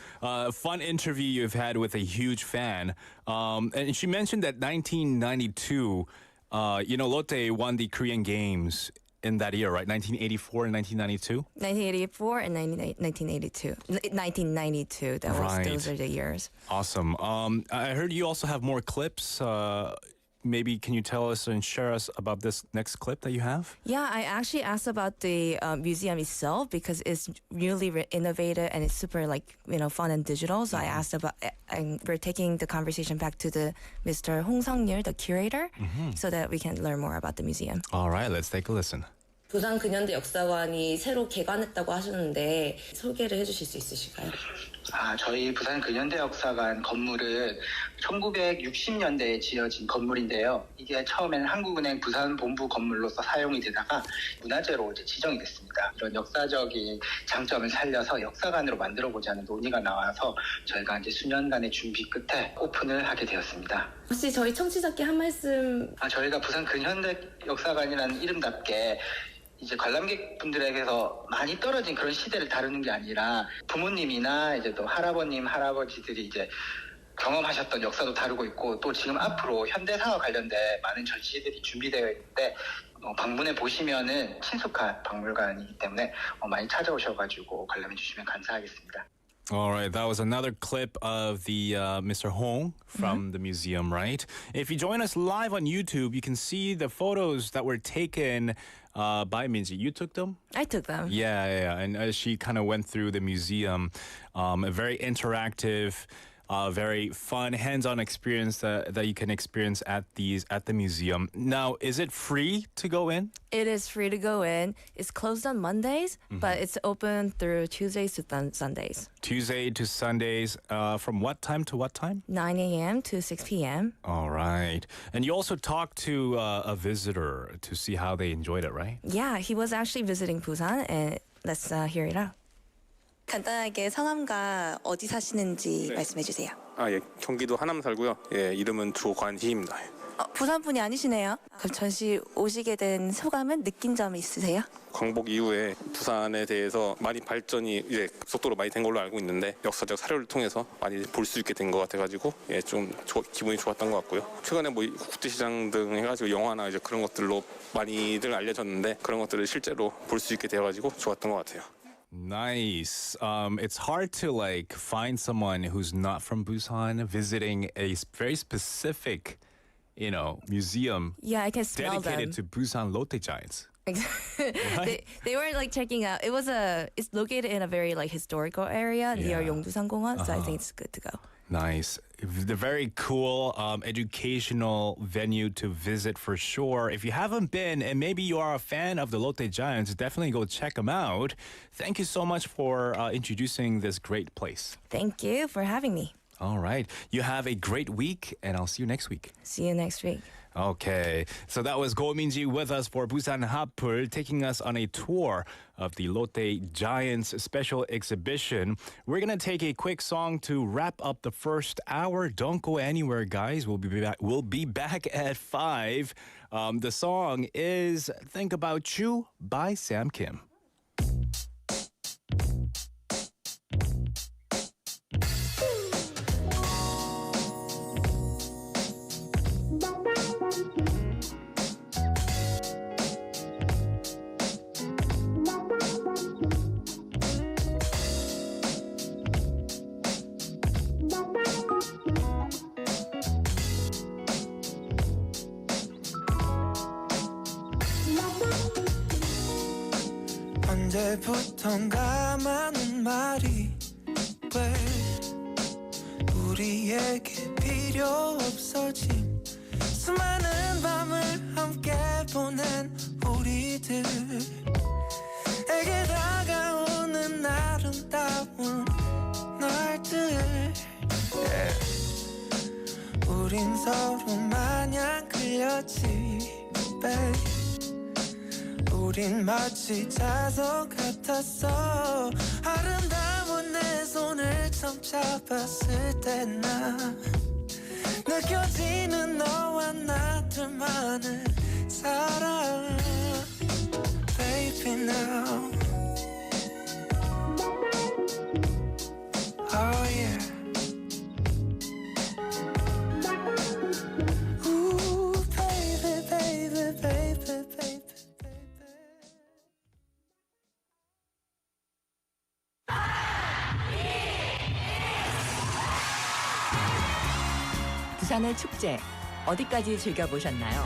Fun interview you've had with a huge fan. And she mentioned that 1992, Lotte won the Korean Games in that year, right? 1984 and 1992? 1984 and 1982. 1992. Those are the years. Awesome. I heard you also have more clips. Maybe can you tell us and share us about this next clip that you have? Yeah, I actually asked about the museum itself because it's really innovative and it's super fun and digital. So I asked about, and we're taking the conversation back to the Mr. Hong Sung-yeol, the curator, so that we can learn more about the museum. All right, let's take a listen. 부산근현대역사관이 새로 개관했다고 하셨는데 소개를 해주실 수 있으실까요? 저희 부산근현대역사관 건물은 1960년대에 지어진 건물인데요. 이게 처음에는 한국은행 부산본부 건물로서 사용이 되다가 문화재로 이제 지정이 됐습니다. 이런 역사적인 장점을 살려서 역사관으로 만들어보자는 논의가 나와서 저희가 이제 수년간의 준비 끝에 오픈을 하게 되었습니다. 혹시 저희 청취자께 한 말씀? 저희가 부산근현대역사관이라는 이름답게 이제 관람객분들에게서 많이 떨어진 그런 시대를 다루는 게 아니라 부모님이나 이제 또 할아버님, 할아버지들이 이제 경험하셨던 역사도 다루고 있고 또 지금 앞으로 현대사와 관련된 많은 전시들이 준비되어 있는데 방문해 보시면은 친숙한 박물관이기 때문에 많이 찾아오셔가지고 관람해 주시면 감사하겠습니다. All right, that was another clip of the Mr. Hong from the museum, right? If you join us live on YouTube, you can see the photos that were taken by Minji. You took them? I took them. Yeah. And she kind of went through the museum, a very interactive, very fun, hands-on experience that you can experience at the museum. Now, is it free to go in? It is free to go in. It's closed on Mondays, but it's open through Tuesdays to Sundays. Tuesday to Sundays, from what time to what time? 9 a.m. to 6 p.m. All right. And you also talked to a visitor to see how they enjoyed it, right? Yeah, he was actually visiting Busan, and let's hear it out. 간단하게 성함과 어디 사시는지 말씀해 주세요. 예, 경기도 하남 살고요. 예, 이름은 조관희입니다. 부산 분이 아니시네요. 그럼 전시 오시게 된 소감은 느낀 점 있으세요? 광복 이후에 부산에 대해서 많이 발전이 이제 속도로 많이 된 걸로 알고 있는데 역사적 사료를 통해서 많이 볼 수 있게 된 것 같아가지고 좀 기분이 좋았던 것 같고요. 최근에 국제시장 등 해가지고 영화나 이제 그런 것들로 많이들 알려졌는데 그런 것들을 실제로 볼 수 있게 되어가지고 좋았던 것 같아요. Nice. It's hard to find someone who's not from Busan visiting a very specific, museum. Yeah, I can smell dedicated them. to Busan 롯데자이언츠. Right? They were checking out. It's located in a very historical area near 용두산공원, so I think it's good to go. Nice. The very cool educational venue to visit for sure. If you haven't been and maybe you are a fan of the 롯데자이언츠, definitely go check them out. Thank you so much for introducing this great place. Thank you for having me. All right. You have a great week and I'll see you next week. See you next week. Okay, so that was Go Minji with us for Busan Hot Places, taking us on a tour of the 롯데자이언츠 special exhibition. We're gonna take a quick song to wrap up the first hour. Don't go anywhere, guys. We'll be back at 5. The song is "Think About You" by Sam Kim. 언제부턴가 많은 말이 왜 우리에게 필요 없어진 수많은 밤을 함께 보낸 우리들에게 다가오는 아름다운 날들 우린 서로 마냥 끌렸지 babe 우린 마치 자석 같았어 아름다운 내 손을 처음 잡았을 때 나 느껴지는 너와 나 둘만의 사랑 Baby now Oh yeah Ooh baby baby baby baby 부산의 축제 어디까지 즐겨보셨나요?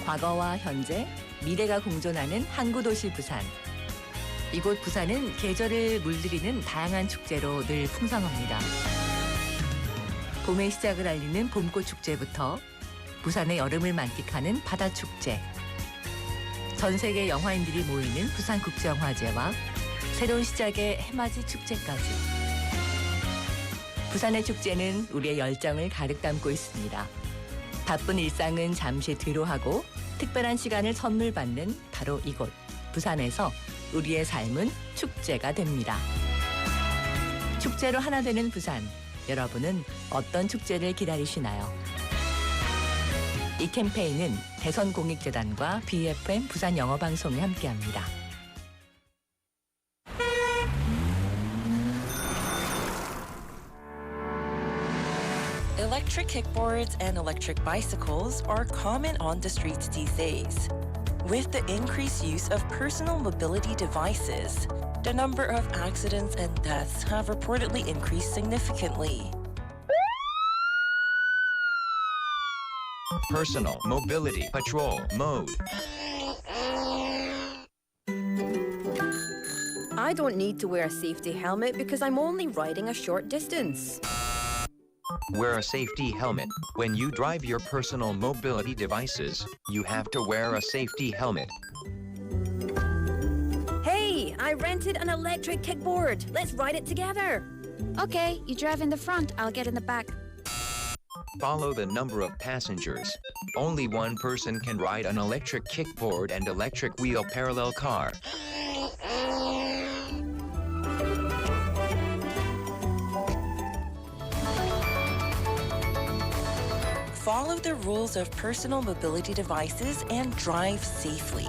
과거와 현재, 미래가 공존하는 항구도시 부산. 이곳 부산은 계절을 물들이는 다양한 축제로 늘 풍성합니다. 봄의 시작을 알리는 봄꽃 축제부터 부산의 여름을 만끽하는 바다 축제, 전 세계 영화인들이 모이는 부산국제영화제와 새로운 시작의 해맞이 축제까지. 부산의 축제는 우리의 열정을 가득 담고 있습니다. 바쁜 일상은 잠시 뒤로 하고 특별한 시간을 선물 받는 바로 이곳 부산에서 우리의 삶은 축제가 됩니다. 축제로 하나 되는 부산, 여러분은 어떤 축제를 기다리시나요? 이 캠페인은 대선공익재단과 BFM 부산영어방송이 함께합니다. Electric kickboards and electric bicycles are common on the streets these days. With the increased use of personal mobility devices, the number of accidents and deaths have reportedly increased significantly. Personal mobility patrol mode. I don't need to wear a safety helmet because I'm only riding a short distance. Wear a safety helmet. When you drive your personal mobility devices, you have to wear a safety helmet. Hey, I rented an electric kickboard. Let's ride it together. Okay, you drive in the front, I'll get in the back. Follow the number of passengers. Only one person can ride an electric kickboard and electric wheel parallel car. Follow the rules of personal mobility devices and drive safely.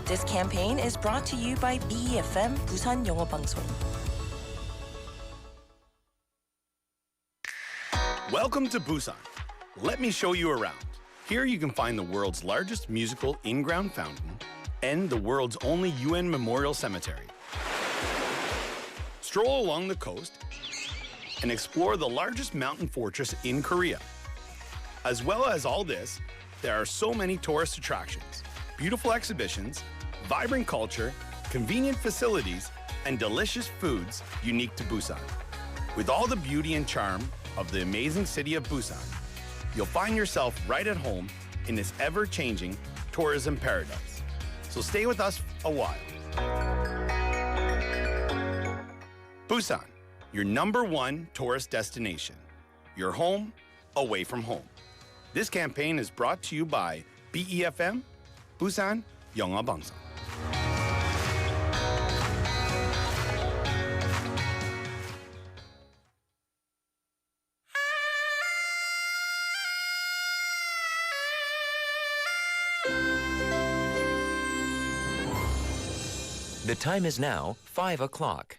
This campaign is brought to you by BFM 부산영어방송. Welcome to Busan. Let me show you around. Here you can find the world's largest musical in-ground fountain and the world's only UN memorial cemetery. Stroll along the coast and explore the largest mountain fortress in Korea. As well as all this, there are so many tourist attractions, beautiful exhibitions, vibrant culture, convenient facilities, and delicious foods unique to Busan. With all the beauty and charm of the amazing city of Busan, you'll find yourself right at home in this ever-changing tourism paradise. So stay with us a while. Busan, your #1 tourist destination. Your home, away from home. This campaign is brought to you by BEFM, Busan 영어방송. The time is now 5 o'clock.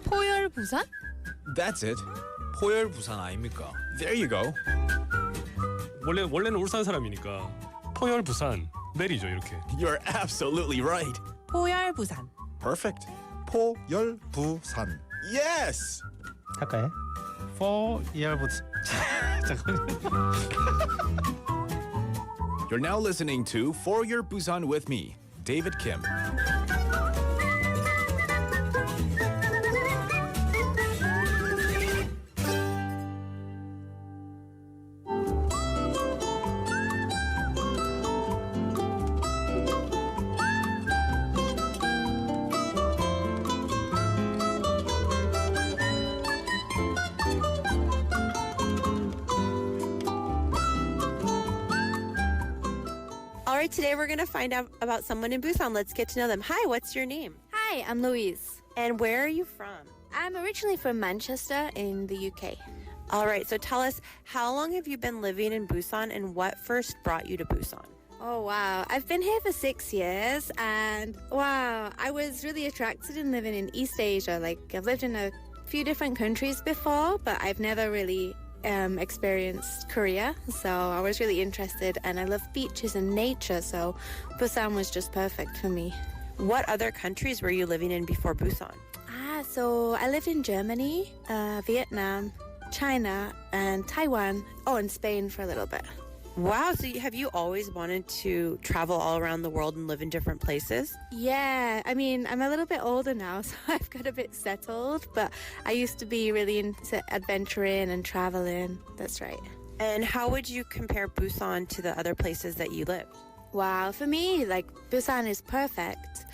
포열 부산? That's it. 포열 부산 아닙니까? There you go. 원래는 울산 사람이니까 포열 부산 내리죠 이렇게. You're absolutely right. 포열 부산. Perfect. 포열 부산. Yes. 할까요? 포열 부산. You're now listening to For Your Busan with me, David Kim. right, today we're going to find out about someone in Busan. Let's get to know them. Hi, what's your name? Hi, I'm Louise. And where are you from? I'm originally from Manchester in the UK. All right, so tell us, how long have you been living in Busan and what first brought you to Busan? Oh, wow. I've been here for 6 years and wow, I was really attracted in living in East Asia. Like, I've lived in a few different countries before, but I've never really experienced Korea. So I was really interested and I love beaches and nature. So Busan was just perfect for me. What other countries were you living in before Busan? So I lived in Germany, Vietnam, China, and Taiwan. Oh, and Spain for a little bit. Wow, so have you always wanted to travel all around the world and live in different places? Yeah, I mean, I'm a little bit older now, so I've got a bit settled, but I used to be really into adventuring and traveling. That's right. And how would you compare Busan to the other places that you lived? Wow, for me, like, Busan is perfect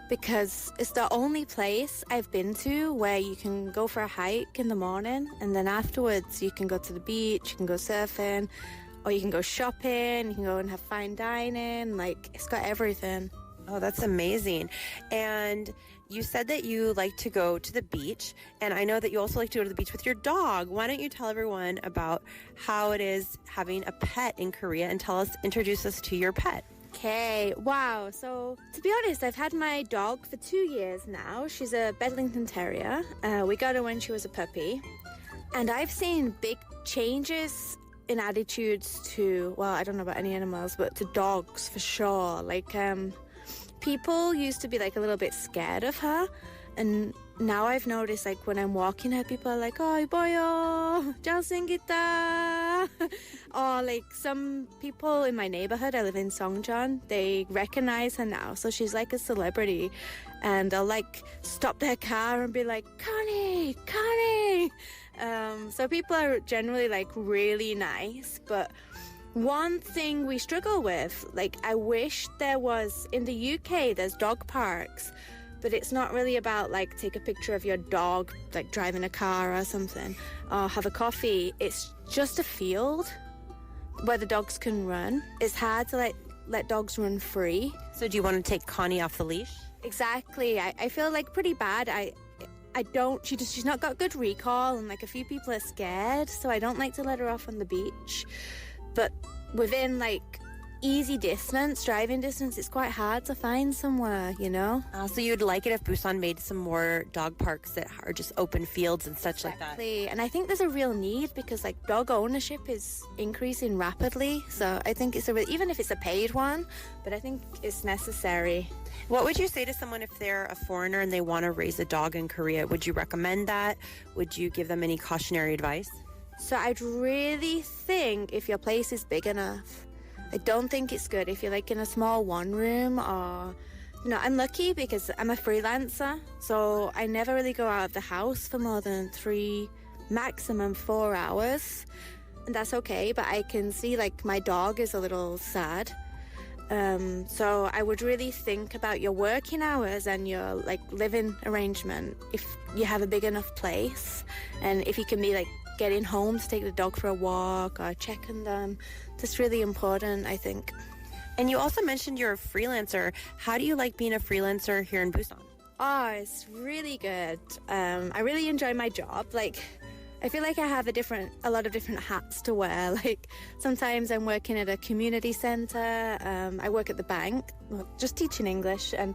because it's the only place I've been to where you can go for a hike in the morning and then afterwards you can go to the beach, you can go surfing, or you can go shopping, you can go and have fine dining. Like, it's got everything. Oh, that's amazing. And you said that you like to go to the beach, and I know that you also like to go to the beach with your dog. Why don't you tell everyone about how it is having a pet in Korea and introduce us to your pet? Okay, wow. So, to be honest, I've had my dog for 2 years now. She's a Bedlington Terrier. We got her when she was a puppy. And I've seen big changes in attitudes to, well, I don't know about any animals, but to dogs for sure. Like, people used to be like a little bit scared of her, and now I've noticed, like, when I'm walking her, people are like, oh, 이뻐요, 잘생겼다. Or like some people in my neighborhood, I live in Songjeon, they recognize her now, so she's like a celebrity, and they'll like stop their car and be like, Connie. So people are generally like really nice, but one thing we struggle with, like, I wish there was, in the UK, there's dog parks, but it's not really about like take a picture of your dog, like driving a car or something, or have a coffee. It's just a field where the dogs can run. It's hard to let dogs run free. So do you want to take Connie off the leash? Exactly. I feel like pretty bad. I don't, she's not got good recall, and like a few people are scared, so I don't like to let her off on the beach. But within like easy distance, driving distance, it's quite hard to find somewhere, you know? So you'd like it if Busan made some more dog parks that are just open fields and such like that? Exactly. And I think there's a real need because like dog ownership is increasing rapidly. So I think it's even if it's a paid one, but I think it's necessary. What would you say to someone if they're a foreigner and they want to raise a dog in Korea? Would you recommend that? Would you give them any cautionary advice? So I'd really think if your place is big enough. I don't think it's good if you're like in a small one room or, you know, I'm lucky because I'm a freelancer, so I never really go out of the house for more than 3, maximum 4 hours, and that's okay, but I can see like my dog is a little sad. So I would really think about your working hours and your like living arrangement if you have a big enough place, and if you can be like getting home to take the dog for a walk or check on them. That's really important, I think. And you also mentioned you're a freelancer. How do you like being a freelancer here in Busan? Oh, it's really good. I really enjoy my job. Like, I feel like I have a lot of different hats to wear. Like, sometimes I'm working at a community center. I work at the bank, just teaching English, and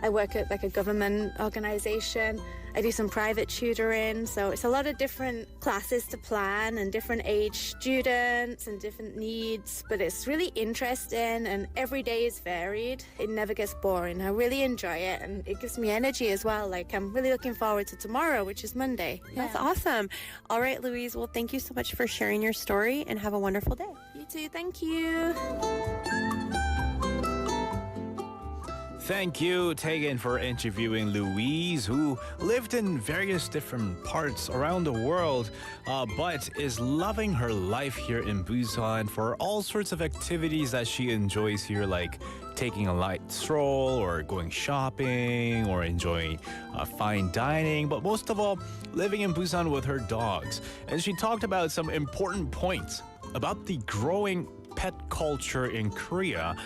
I work at like a government organization. I do some private tutoring, so it's a lot of different classes to plan and different age students and different needs, but it's really interesting and every day is varied. It never gets boring. I really enjoy it and it gives me energy as well. Like, I'm really looking forward to tomorrow, which is Monday. That's awesome. All right, Louise, well, thank you so much for sharing your story and have a wonderful day. You too, thank you. Thank you, Tegan, for interviewing Louise, who lived in various different parts around the world, but is loving her life here in Busan for all sorts of activities that she enjoys here, like taking a light stroll or going shopping or enjoying fine dining, but most of all, living in Busan with her dogs. And she talked about some important points about the growing pet culture in Korea.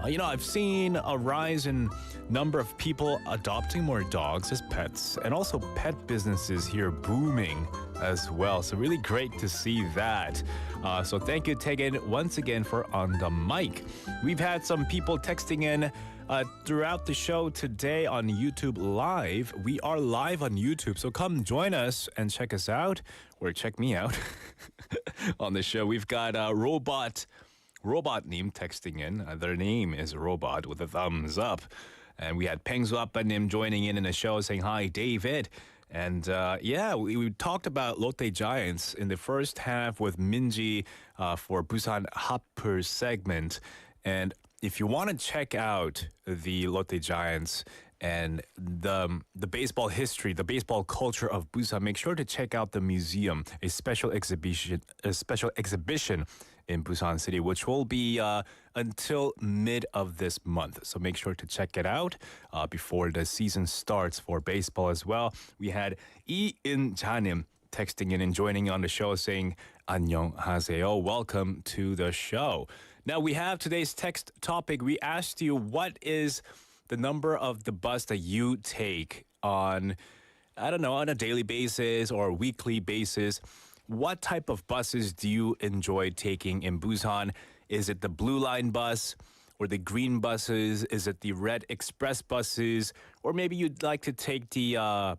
I've seen a rise in number of people adopting more dogs as pets, and also pet businesses here booming as well. So really great to see that. So thank you, Tegan, once again for On the Mic. We've had some people texting in throughout the show today on YouTube Live. We are live on YouTube, so come join us and check us out, or check me out on the show. We've got Robot님 texting in. Their name is Robot with a thumbs up. And we had Pengsu Appa님 joining in the show saying, hi, David. And we talked about 롯데자이언츠 in the first half with Minji for Busan Hot Places segment. And if you want to check out the 롯데자이언츠 and the baseball history, the baseball culture of Busan, make sure to check out the museum, a special exhibition in Busan City, which will be until mid of this month. So make sure to check it out before the season starts for baseball as well. We had 이은자님 texting in and joining on the show saying, 안녕하세요, welcome to the show. Now we have today's text topic. We asked you, what is the number of the bus that you take on a daily basis or weekly basis? What type of buses do you enjoy taking in Busan? Is it the Blue Line bus or the green buses? Is it the Red Express buses? Or maybe you'd like to take the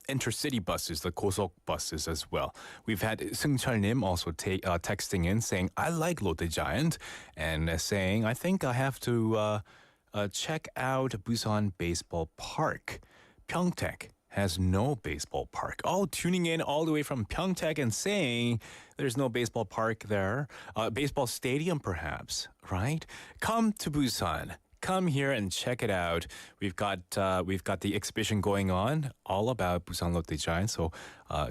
intercity buses, the 고속 buses as well. We've had 승철님 also texting in saying, I like 롯데자이언츠, and saying, I think I have to check out Busan Baseball Park. Pyeongtaek has no baseball park. Oh, tuning in all the way from Pyeongtaek and saying there's no baseball park there. Baseball stadium, perhaps, right? Come to Busan. Come here and check it out. We've got the exhibition going on all about Busan 롯데자이언츠. So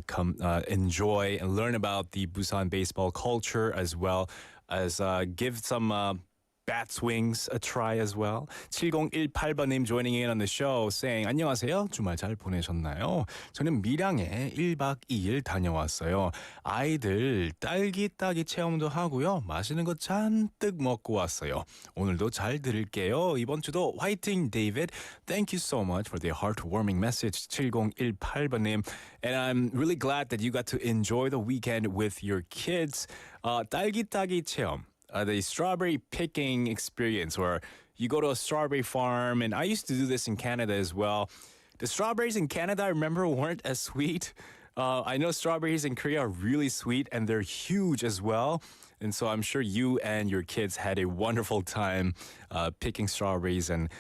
come enjoy and learn about the Busan baseball culture, as well as give some bat swings a try as well. 7018번님 joining in on the show saying, 안녕하세요. 주말 잘 보내셨나요? 저는 밀양에 1박 2일 다녀왔어요. 아이들 딸기 따기 체험도 하고요. 맛있는 거 잔뜩 먹고 왔어요. 오늘도 잘 들을게요. 이번 주도 화이팅, David. Thank you so much for the heartwarming message, 7018번님. And I'm really glad that you got to enjoy the weekend with your kids. 딸기 따기 체험. The strawberry picking experience, where you go to a strawberry farm, and I used to do this in Canada as well. The strawberries in Canada, I remember, weren't as sweet. I know strawberries in Korea are really sweet, and they're huge as well. And so I'm sure you and your kids had a wonderful time picking strawberries and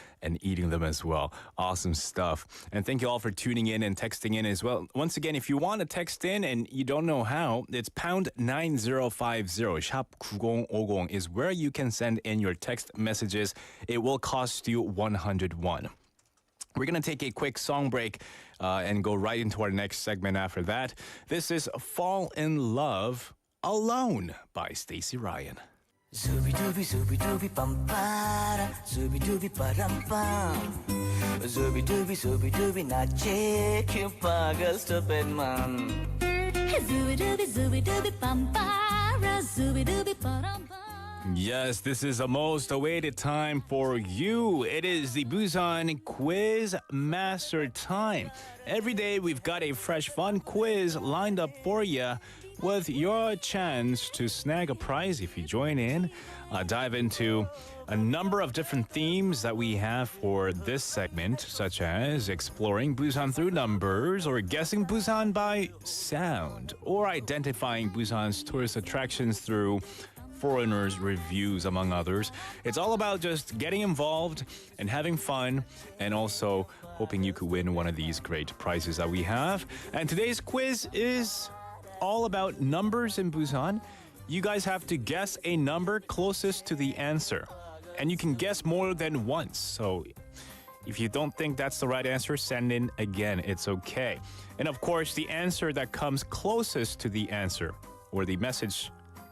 eating them as well. Awesome stuff. And thank you all for tuning in and texting in as well. Once again, if you want to text in and you don't know how, it's pound 9050, 샵 9050 is where you can send in your text messages. It will cost you 101. We're going to take a quick song break and go right into our next segment after that. This is Fall in Love Alone by Stacey Ryan. Zooby-dooby, zooby-dooby, bum-ba-da, zooby-dooby, ba-dum-bum. Zooby-dooby, zooby-dooby, 낮에 큐파가 stupid man. Zooby-dooby, zooby-dooby, bum-ba-da, zooby-dooby, ba-dum-bum. Yes, this is the most awaited time for you. It is the Busan Quiz Master time. Every day we've got a fresh fun quiz lined up for you, with your chance to snag a prize if you join in. Dive into a number of different themes that we have for this segment, such as exploring Busan through numbers, or guessing Busan by sound, or identifying Busan's tourist attractions through foreigners' reviews, among others. It's all about just getting involved and having fun, and also hoping you could win one of these great prizes that we have. And today's quiz is all about numbers in Busan. You guys have to guess a number closest to the answer. And you can guess more than once. So if you don't think that's the right answer, send in again. It's okay. And of course, the answer that comes closest to the answer, or the message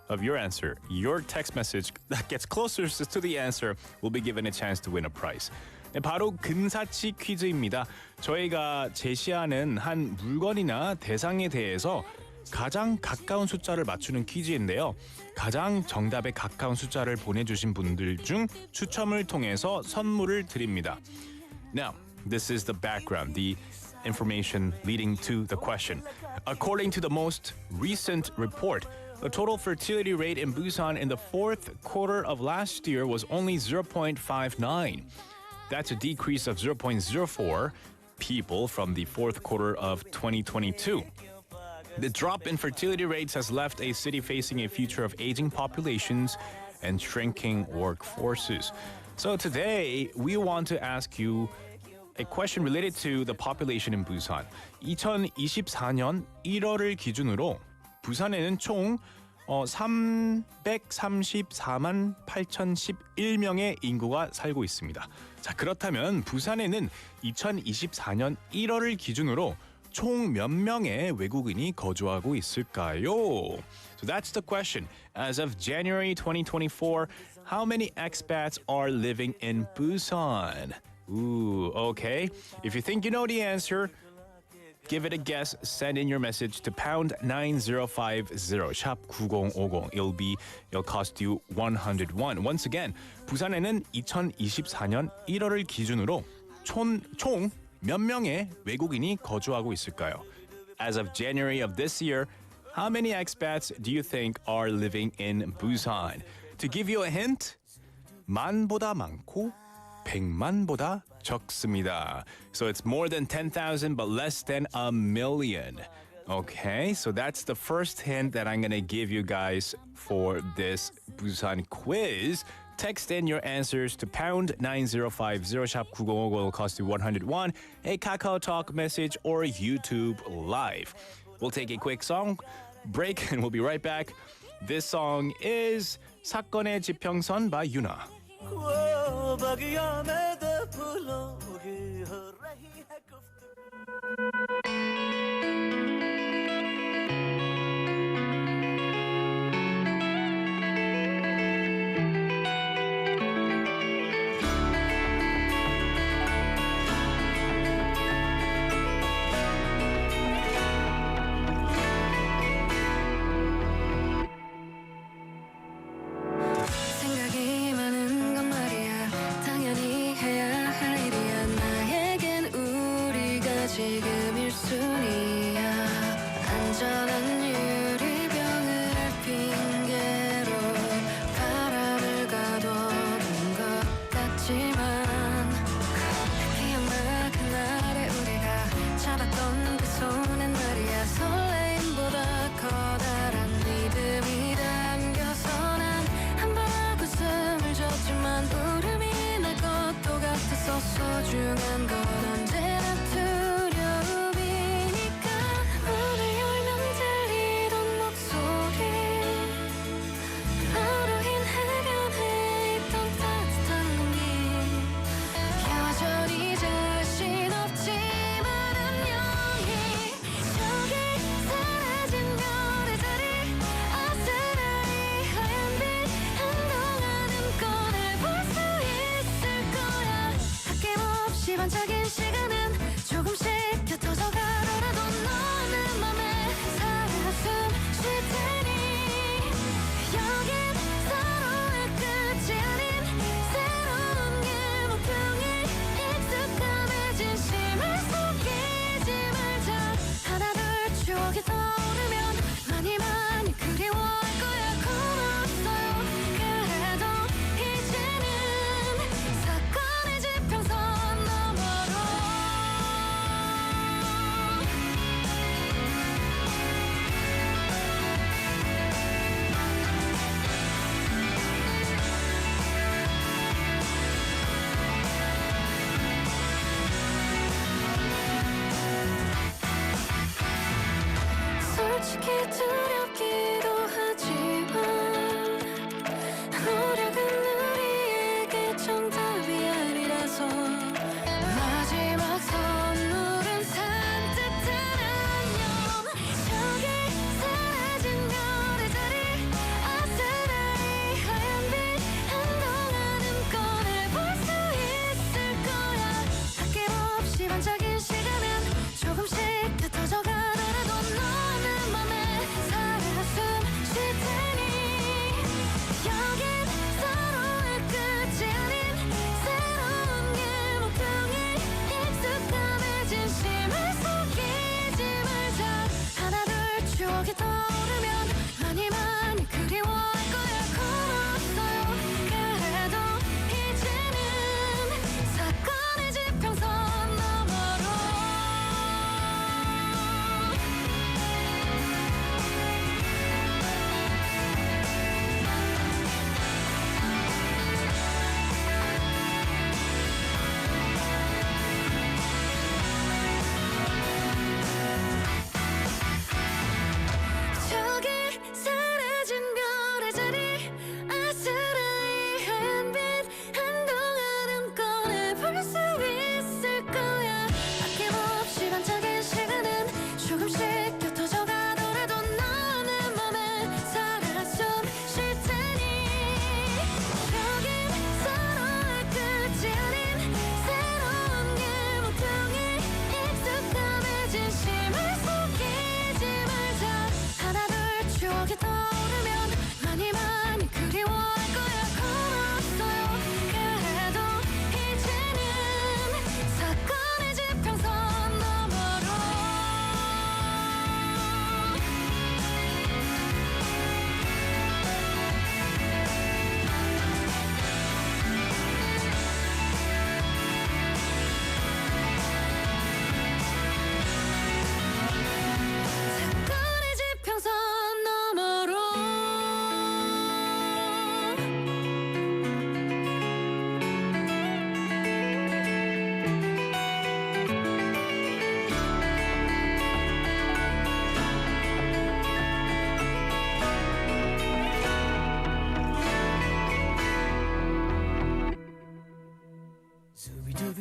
of your answer, your text message that gets closest to the answer, will be given a chance to win a prize. 네, 바로 근사치 퀴즈입니다. 저희가 제시하는 한 물건이나 대상에 대해서 가장 가까운 숫자를 맞추는 퀴즈인데요. 가장 정답에 가까운 숫자를 보내주신 분들 중 추첨을 통해서 선물을 드립니다. Now, this is the background, the information leading to the question. According to the most recent report, the total fertility rate in Busan in the fourth quarter of last year was only 0.59. That's a decrease of 0.04 people from the fourth quarter of 2022. The drop in fertility rates has left a city facing a future of aging populations and shrinking workforces. So today, we want to ask you a question related to the population in Busan. 2024년 1월을 기준으로 부산에는 총 334만 8,011명의 인구가 살고 있습니다. 자, 그렇다면 부산에는 2024년 1월을 기준으로 총 몇 명의 외국인이 거주하고 있을까요? So that's the question. As of January 2024, how many expats are living in Busan? Ooh, okay. If you think you know the answer, give it a guess. Send in your message to pound 9050 샵 9050. It'll cost you 101. Once again, 부산에는 2024년 1월을 기준으로 총 몇 명의 외국인이 거주하고 있을까요? As of January of this year, how many expats do you think are living in Busan? To give you a hint, 만보다 많고 100만보다 적습니다. So it's more than 10,000 but less than a million. Okay, so that's the first hint that I'm going to give you guys for this Busan quiz. Text in your answers to pound 9050 샵 9050 will cost you 101. A Kakao Talk message or YouTube live. We'll take a quick song break and we'll be right back. This song is 사건의 지평선 by Yuna. 생각이 많은 건 말이야 당연히 해야 할 일이야 나에겐 우리가 지금 1순위야 안전한 유리병을 핑계로 바람을 가둬둔 것 같지만 기억나 그날의 우리가 잡았던 그 손엔 말이야 설레임보다 커다란 믿음이 담겨서 난 한 번 웃음을 줬지만 울음이 날 것도 같아서 소중한 건 언제나 두려움이니까 문을 열면 들리던 목소리 너로 인해 변해 있던 따뜻한 공기 여전히 자신 없지만 안녕히 저기 사라진 별의 자리 어스라이 하얀 빛 한동안은 꺼내 볼 수 있을 거야 아낌없이 반짝인 시간은 조금씩 곁어져 가더라도 너는 맘에 살아 숨 쉴 테니 여긴 서로의 끝이 아닌 새로운 게 목표이 익숙함에 진심을 속이지 말자 하나둘 추억이 떠오르면 많이 많이 그리워할 거야 고맙어요 그래도 이제는 사건의 지평선 너머로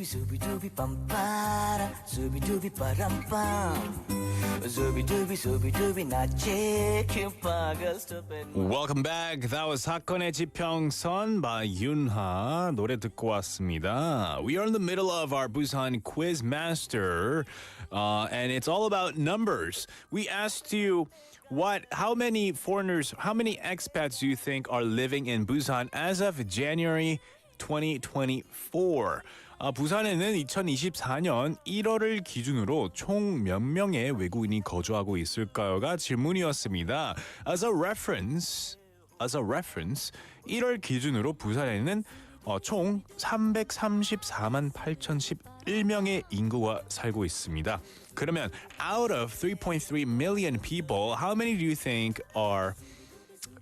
Zooby zooby dooby bum para, zooby dooby baram bum. Zooby dooby not chicken poggers to bed. Welcome back. That was 사건의 지평선 by 윤하. 노래 듣고 왔습니다. We are in the middle of our Busan Quiz Master, and it's all about numbers. We asked you how many foreigners, how many expats do you think are living in Busan as of January 2024? 부산에는 2024년 1월을 기준으로 총 몇 명의 외국인이 거주하고 있을까요가 질문이었습니다. As a reference, 1월 기준으로 부산에는 총 334만 8,011명의 인구가 살고 있습니다. 그러면 out of 3.3 million people, how many do you think are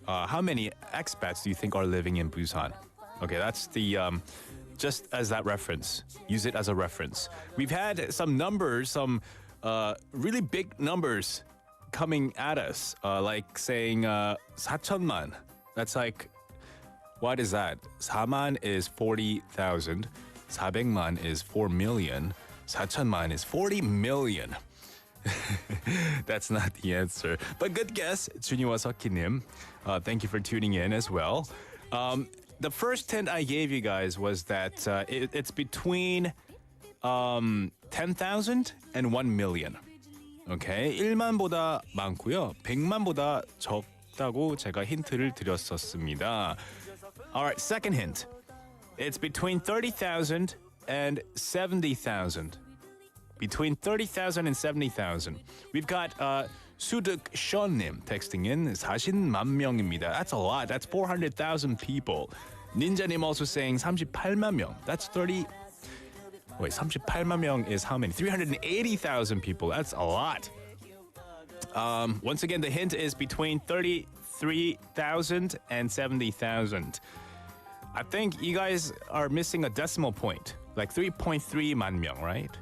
how many expats do you think are living in Busan? Okay, that's the just as that reference. Use it as a reference. We've had some numbers, some really big numbers coming at us, like saying 4천만. That's like, what is that? 4만 is 40,000. 400만 is 4 million. 4천만 is 40 million. That's not the answer. But good guess, 준이와 석희님. Thank you for tuning in as well. The first hint I gave you guys was that it's between 10,000 and 1 million. Okay, 1만보다 많고요. 100만보다 적다고 제가 힌트를 드렸었습니다. All right, second hint. It's between 30,000 and 70,000. Between 30,000 and 70,000. We've got 수득 션님 texting in 40만 명입니다. That's a lot. That's 400,000 people. 닌자님 also saying 38만 명. That's 38만 명 is how many? 380,000 people. That's a lot. Once again, the hint is between 33,000 and 70,000. I think you guys are missing a decimal point. Like 3.3만 명, right?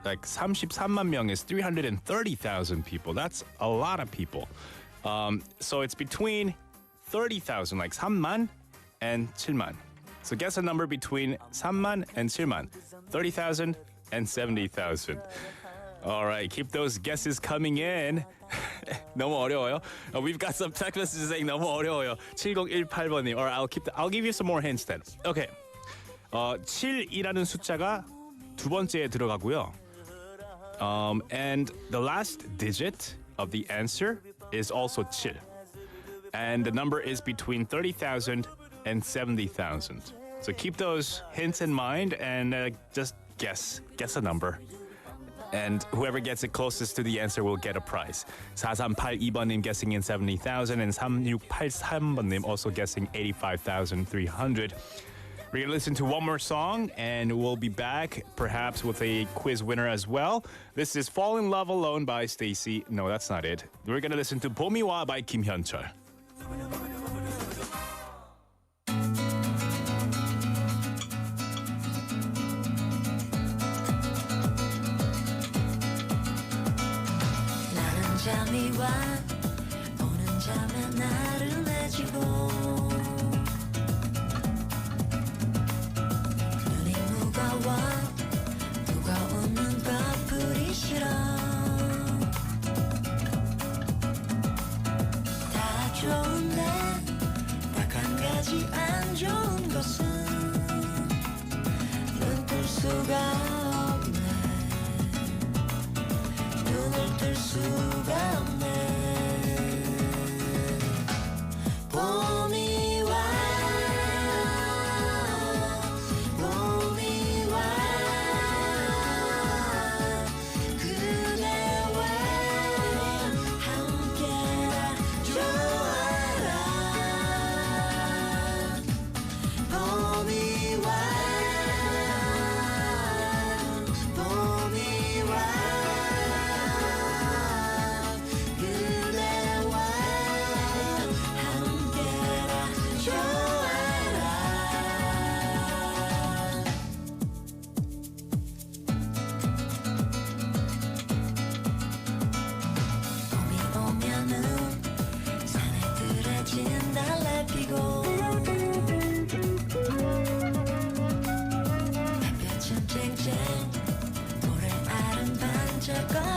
Like 33만 명 is 330,000 people. That's a lot of people. So it's between 30,000, like 3만 and 7만. So guess a number between 3만 and 7만. 30,000 and 70,000. All right, keep those guesses coming in. 너무 어려워요. We've got some text messages saying 너무 어려워요. 7018번님. Or I'll give you some more hints then. Okay. 7이라는 숫자가 두 번째에 들어가고요. And the last digit of the answer is also 7. And the number is between 30,000 and 70,000. So keep those hints in mind and just guess a number. And whoever gets it closest to the answer will get a prize. 4382번님 guessing in 70,000 and 3683번님 also guessing 85,300. We're going to listen to one more song and we'll be back perhaps with a quiz winner as well. This is Fall in Love Alone by Stacy. No, that's not it. We're going to listen to 봄이와 by 김현철. 나는 잠이 와 오는 잠에 나를 내지고 누가 웃는 커플이 싫어 다 좋은데 딱 한 가지 안 좋은 것은 눈 뜰 수가 없네 눈을 뜰 수가 없네 봄이 와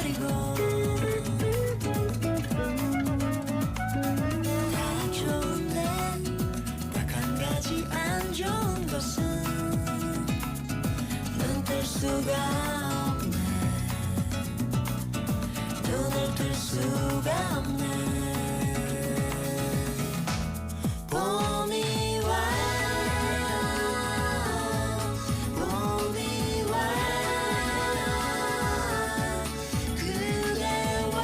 버리고 다 좋은데 딱 한 가지 안 좋은 것은 눈 뜰 수가 없네 눈을 뜰 수가 없네 봄이 와 봄이 와 그대와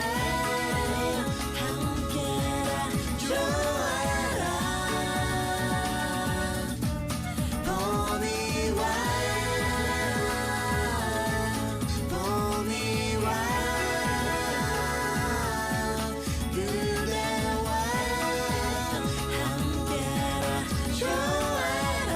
함께라 좋아하라 봄이 와 봄이 와 그대와 함께라 좋아하라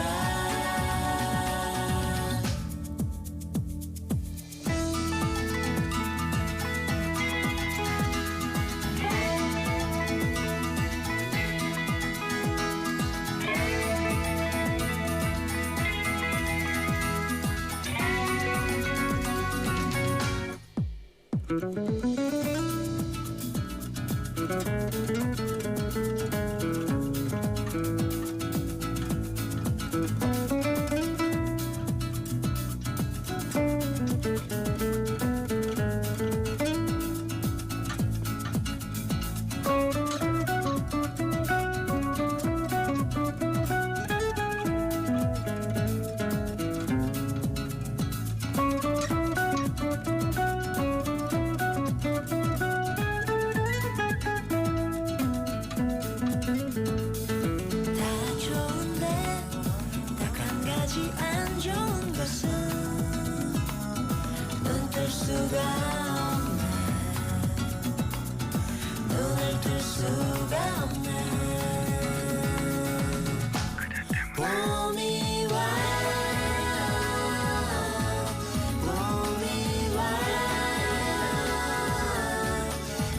다 좋은데 딱 한 가지 안 좋은 것은 눈 뜰 수가 없네 눈을 뜰 수가 없네 봄이 와 봄이 와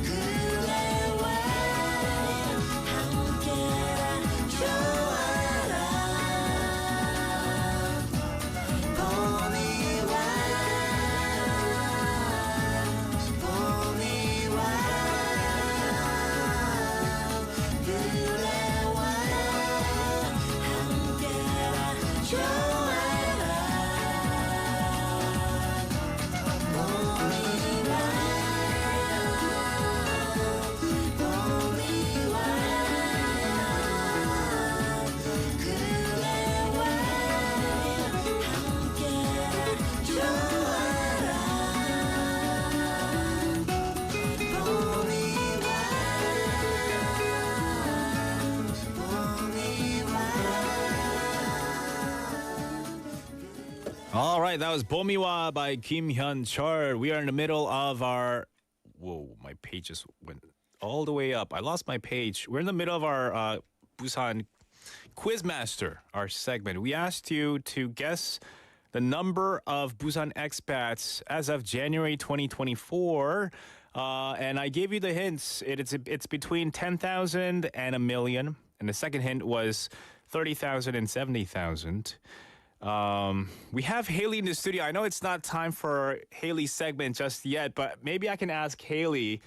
그대와 함께라 좋아하라 봄이 와 봄이 와 그대와 함께라 좋아하라 봄이 와 봄이 와 그대와 함께라 좋아하라 봄이 와 봄이 와 All right, that was Bomiwa by Kim Hyun-chul. We are in the middle of our... Whoa, my page just went all the way up. I lost my page. We're in the middle of our Busan Quiz Master, our segment. We asked you to guess the number of Busan expats as of January 2024. And I gave you the hints. It's between 10,000 and a million. And the second hint was 30,000 and 70,000. We have Haley in the studio. I know it's not time for Haley's segment just yet, but maybe I can ask Haley.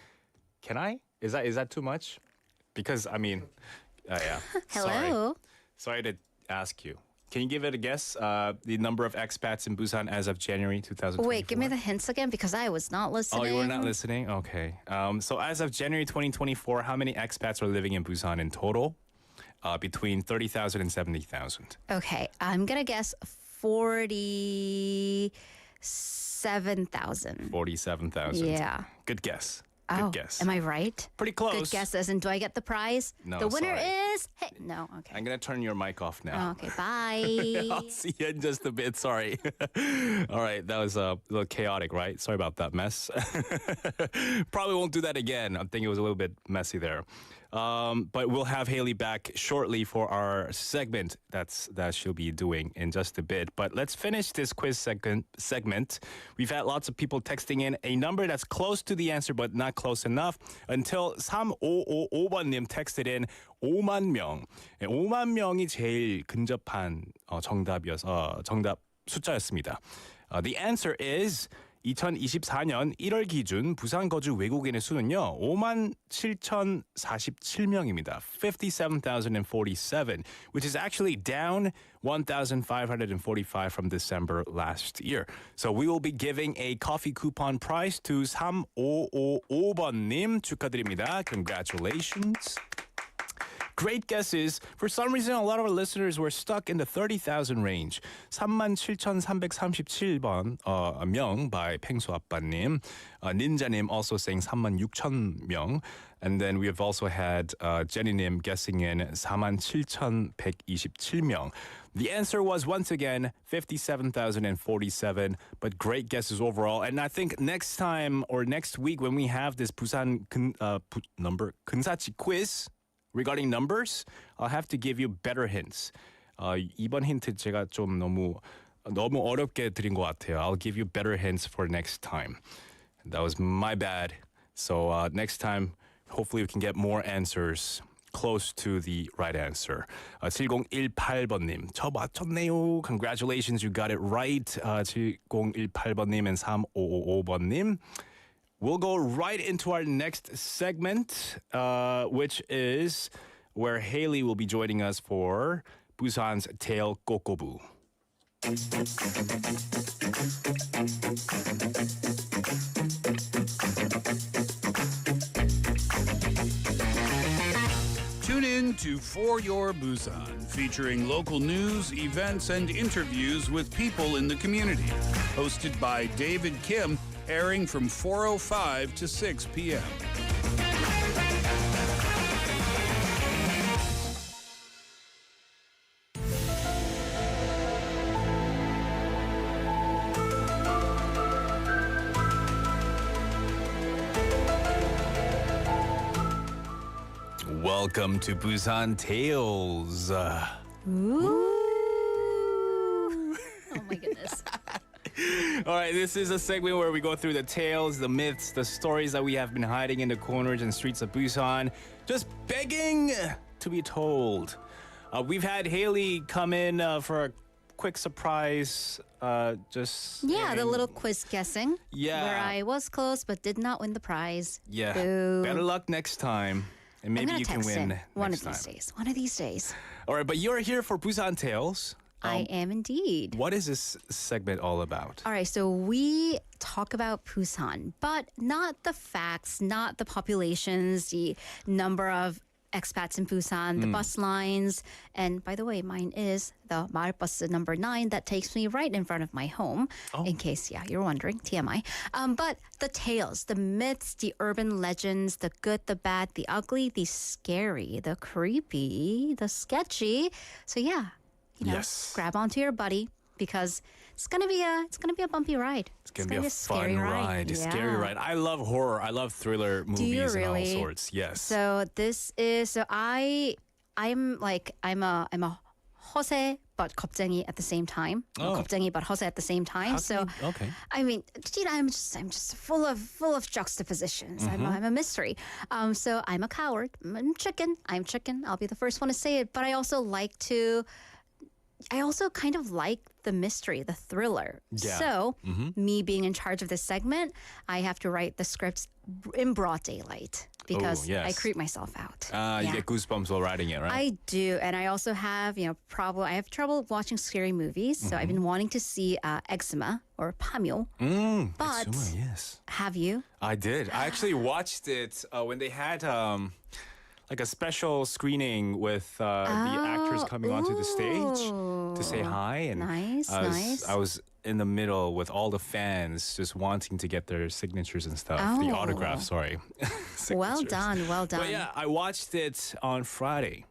Can I? Is that too much? Because I mean, yeah. Hello. Sorry to ask you. Can you give it a guess? The number of expats in Busan as of January 2024. Wait, give me the hints again because I was not listening. Oh, you were not listening? Okay. So as of January 2024, how many expats are living in Busan in total? Between 30,000 and 70,000. Okay, I'm gonna guess 47,000. 47,000. Yeah. Good guess. Oh, Good guess. am I right? Pretty close. Good guess as in, do I get the prize? No, the winner sorry. is... Hey, no, okay. I'm going to turn your mic off now. Oh, okay, bye. I'll see you in just a bit. Sorry. All right. That was a little chaotic, right? Sorry about that mess. Probably won't do that again. I think it was a little bit messy there. But we'll have Haley back shortly for our segment that she'll be doing in just a bit. But let's finish this quiz segment. We've had lots of people texting in a number that's close to the answer but not close enough until 3555번님 texted in 5만 명. 5만 명이 제일 근접한 정답 숫자였습니다. The answer is 2024년 1월 기준 부산 거주 외국인의 수는요. 57,047명입니다. 57,047, which is actually down 1,545 from December last year. So we will be giving a coffee coupon prize to 3555번님 축하드립니다. Congratulations. Great guesses. For some reason, a lot of our listeners were stuck in the 30,000 range. 37,337번 명 by 팽수 아빠님. 닌자님 also saying 36,000명. And then we have also had Jenny님 guessing in 47,127명. The answer was once again 57,047, but great guesses overall. And I think next time or next week when we have this Busan Quiz regarding numbers, I'll have to give you better hints. 이번 힌트 제가 좀 너무 어렵게 드린 것 같아요. I'll give you better hints for next time. That was my bad. So next time, hopefully we can get more answers close to the right answer. 7018번님, 저 맞췄네요. Congratulations, you got it right. 7018번님 and 3555번님. We'll go right into our next segment, which is where Haley will be joining us for Busan's Tale 꼬.꼬.부. Tune in to For Your Busan, featuring local news, events, and interviews with people in the community. Hosted by David Kim, airing from 4:05 to 6 p.m. Welcome to Busan Tales. Ooh. Oh my goodness. All right, this is a segment where we go through the tales, the myths, the stories that we have been hiding in the corners and streets of Busan, just begging to be told. We've had Haley come in for a quick surprise. The little quiz guessing. Yeah. Where I was close but did not win the prize. Yeah. Boo. Better luck next time. And maybe you can win One of next these time. days. One of these days. All right, but you're here for Busan Tales. I am indeed. What is this segment all about? All right, so we talk about Busan, but not the facts, not the populations, the number of expats in Busan, the bus lines. And by the way, mine is the 마을 bus number 9 that takes me right in front of my home, in case, you're wondering, TMI. But the tales, the myths, the urban legends, the good, the bad, the ugly, the scary, the creepy, the sketchy. So yes. Grab onto your buddy because it's gonna be a bumpy ride. It's gonna be a fun ride. Yeah. Scary ride. I love horror. I love thriller movies Do you really? and all sorts. Yes. So I'm a 허세 but 겁쟁이 at the same time. 겁쟁이 but 허세 at the same time. Okay. I mean, I'm just full of juxtapositions. I'm a mystery. So I'm a coward. I'm chicken. I'll be the first one to say it. But I also kind of like the mystery, the thriller. Yeah. So, me being in charge of this segment, I have to write the scripts in broad daylight because I creep myself out. You get goosebumps while writing it, right? I do, and I also have, I have trouble watching scary movies, so I've been wanting to see eczema or pamyo. But eczema, yes. Have you? I did. I actually watched it when they had like a special screening with the actors coming onto the stage to say hi. And nice. I was in the middle with all the fans just wanting to get their signatures and stuff. The autographs, sorry. Well done. But yeah, I watched it on Friday.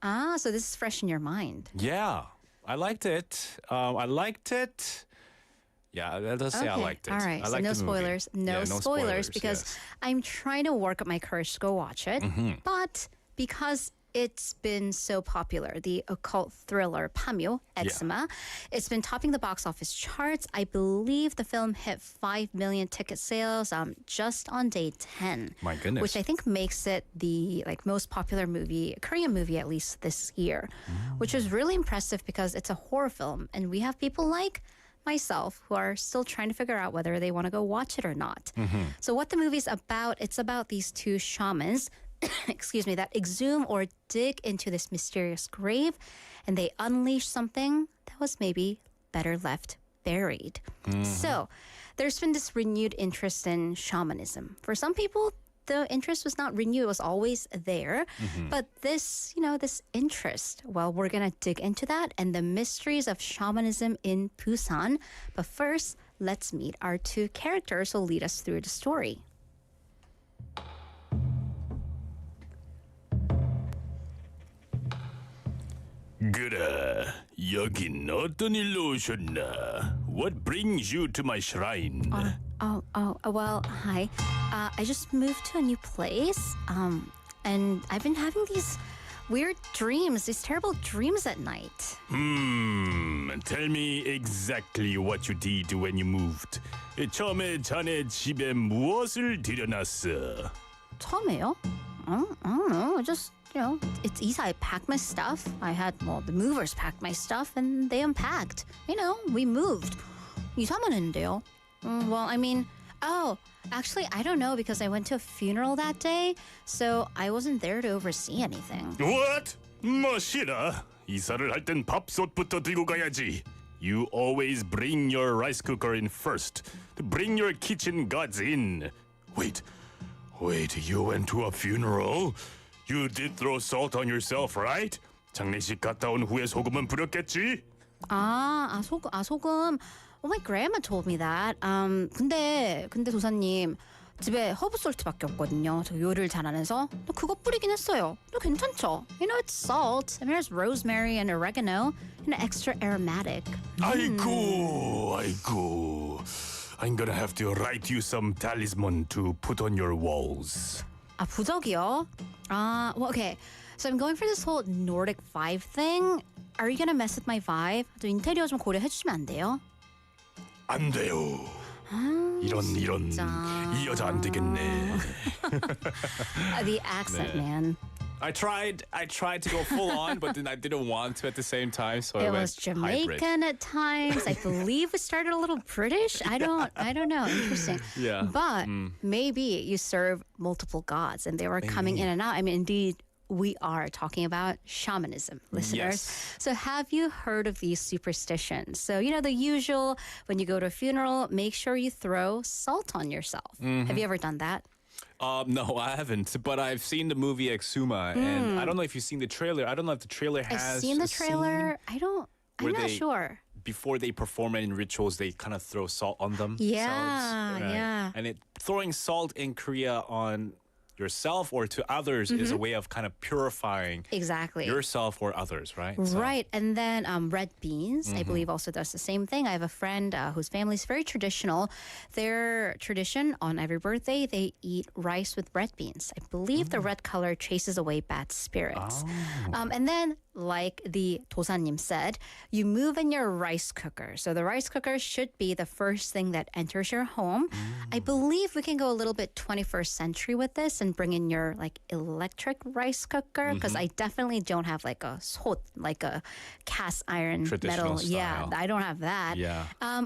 So this is fresh in your mind. Yeah, I liked it. Yeah, let's say I liked it. All right, I so liked no the movie. spoilers. No spoilers because yes. I'm trying to work up my courage to go watch it. But because it's been so popular, the occult thriller pamyo, eczema, it's been topping the box office charts. I believe the film hit 5 million ticket sales just on day 10. My goodness. Which I think makes it the most popular movie, Korean movie at least this year, which is really impressive because it's a horror film and we have people like myself who are still trying to figure out whether they want to go watch it or not. So what the movie's about, it's about these two shamans, excuse me, that exhume or dig into this mysterious grave and they unleash something that was maybe better left buried. So there's been this renewed interest in shamanism. For some people, the interest was not renewed, it was always there. But this, this interest, well, we're going to dig into that and the mysteries of shamanism in Busan. But first, let's meet our two characters who'll lead us through the story. 그래, 여긴 어떤 일로 오셨나? What brings you to my shrine? Well, hi. I just moved to a new place, and I've been having these weird dreams, these terrible dreams at night. Tell me exactly what you did when you moved. 처음에 자네 집에 무엇을 들여놨어? 처음에요? I don't know. Just, it's easy. I packed my stuff. The movers packed my stuff, and they unpacked. We moved. 이사만 했는데요. Actually, I don't know because I went to a funeral that day, so I wasn't there to oversee anything. What? 멋이라. 이사를 할 땐 밥솥부터 들고 가야지. You always bring your rice cooker in first. Bring your kitchen gods in. Wait, you went to a funeral? You did throw salt on yourself, right? 장례식 갔다 온 후에 소금은 뿌렸겠지? 소금. Oh, my grandma told me that. 근데 도사님 집에 허브 솔트밖에 없거든요. 저 요리를 잘 안 해서 그거 뿌리긴 했어요. 괜찮죠? It's salt. There's rosemary and oregano and extra aromatic. 아이고. I'm gonna have to write you some talisman to put on your walls. 부적이요? Okay. So I'm going for this whole Nordic vibe thing. Are you gonna mess with my vibe? 저 인테리어 좀 고려해 주시면 안 돼요? 안 돼요. 이런 이 여자 안 되겠네. The accent, man. I tried to go full on, but then I didn't want to at the same time, so it I was went Jamaican hybrid. at times. I believe we started a little British. I don't know. Interesting. Yeah. But maybe you serve multiple gods and they were coming in and out. Indeed, we are talking about shamanism, listeners. Yes. So have you heard of these superstitions? So, the usual, when you go to a funeral, make sure you throw salt on yourself. Have you ever done that? No, I haven't, but I've seen the movie Exuma, and I don't know if you've seen the trailer. I don't know if the trailer has I've seen the a trailer. I'm not sure. Before they perform any rituals, they kind of throw salt on them. Yeah. And throwing salt in Korea on yourself or to others is a way of kind of purifying exactly yourself or others, right? Right. And then red beans, I believe, also does the same thing. I have a friend whose family is very traditional. Their tradition on every birthday, they eat rice with red beans. I believe the red color chases away bad spirits. And then, like the 도사님 said, you move in your rice cooker. So the rice cooker should be the first thing that enters your home. I believe we can go a little bit 21st century with this and bring in your electric rice cooker, because I definitely don't have a 솥, like a cast iron traditional metal. style. Yeah, I don't have that. Yeah.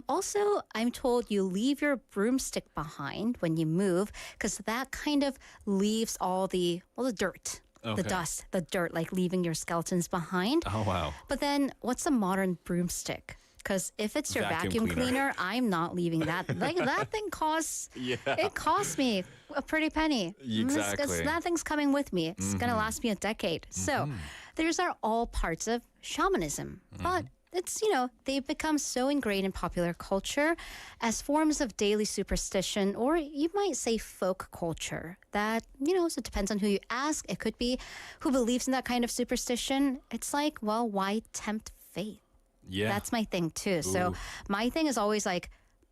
Also, I'm told you leave your broomstick behind when you move, because that kind of leaves all the dirt. Okay. The dust, the dirt, leaving your skeletons behind. Oh, wow. But then what's a modern broomstick? Because if it's your Vacuum vacuum cleaner. cleaner, I'm not leaving that. That thing costs, it costs me a pretty penny. Exactly. That thing's coming with me. It's going to last me a decade. So these are all parts of shamanism. But it's, they've become so ingrained in popular culture as forms of daily superstition, or you might say folk culture. That, so it depends on who you ask. It could be who believes in that kind of superstition. It's why tempt fate? Yeah. That's my thing too. So my thing is always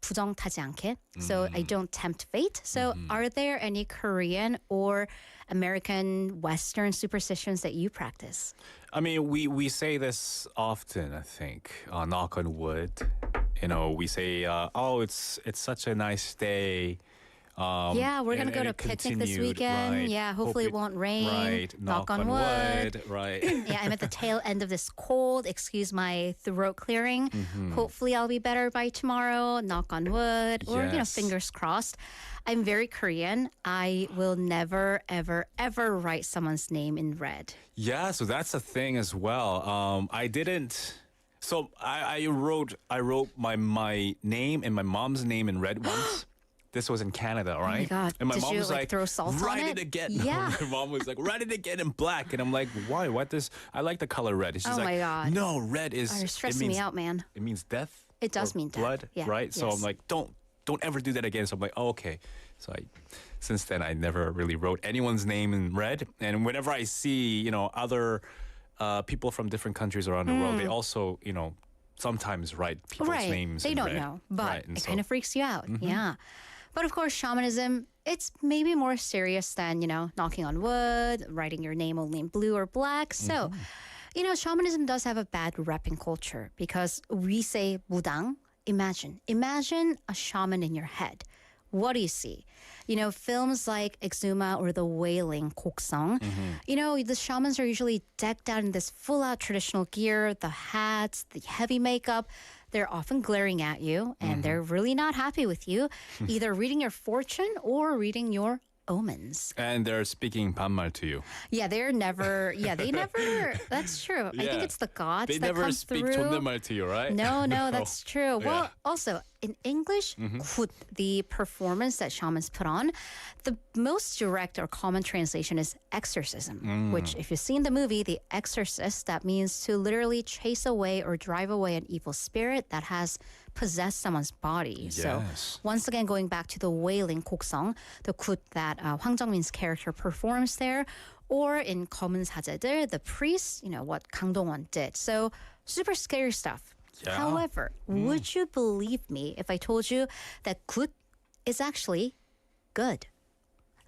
부정 타지 않게. So I don't tempt fate. So are there any Korean or American Western superstitions that you practice? I mean, we say this often, I think. Knock on wood. We say, it's such a nice day. Yeah, we're gonna and go to it picnic this continued, weekend. right. Yeah, hopefully it won't rain. Right. Knock on wood. Right. Yeah, I'm at the tail end of this cold. Excuse my throat clearing. Mm-hmm. Hopefully I'll be better by tomorrow. Knock on wood. Or, Yes. fingers crossed. I'm very Korean. I will never, ever, ever write someone's name in red. Yeah, so that's a thing as well. I didn't. So I wrote my name and my mom's name in red once. This was in Canada, right? Oh my God. And my Did mom you, was like, throw salt on write it? it again. Yeah. My mom was like, write it again in black. And I'm like, why? What this? I like the color red. And she's Oh like, my God. no, red is. Oh, you're it stressing means, me out, man. It means death. It does or mean death. blood, Yeah. right? So Yes. I'm like, don't ever do that again. So I'm like, oh, okay. So since then I never really wrote anyone's name in red. And whenever I see, other people from different countries around the world, they also, sometimes write people's right. names. They in don't red. know, but Right, and it so- kind of freaks you out. Yeah. But of course, shamanism, it's maybe more serious than, knocking on wood, writing your name only in blue or black. So, shamanism does have a bad rep in culture because we say 무당, imagine a shaman in your head. What do you see? Films like Exuma or The Wailing, 곡성. The shamans are usually decked out in this full-out traditional gear, the hats, the heavy makeup. They're often glaring at you, and they're really not happy with you, either reading your fortune or reading your omens. And they're speaking 반말 to you. Yeah, they never, that's true. I think Yeah. it's the gods They that never come speak through. 존댓말 to you, right? No, that's true. Well, Yeah. also in English, 굿, the performance that shamans put on, the most direct or common translation is exorcism, which if you've seen the movie The Exorcist, that means to literally chase away or drive away an evil spirit that has possessed someone's body. So Yes. once again, going back to the wailing 곡성, the 굿 that Hwang Jung-min's character performs there, or in 검은 사제들, the priest, what Kang Dong-won did. So super scary stuff. Yeah. However, would you believe me if I told you that 굿 is actually good?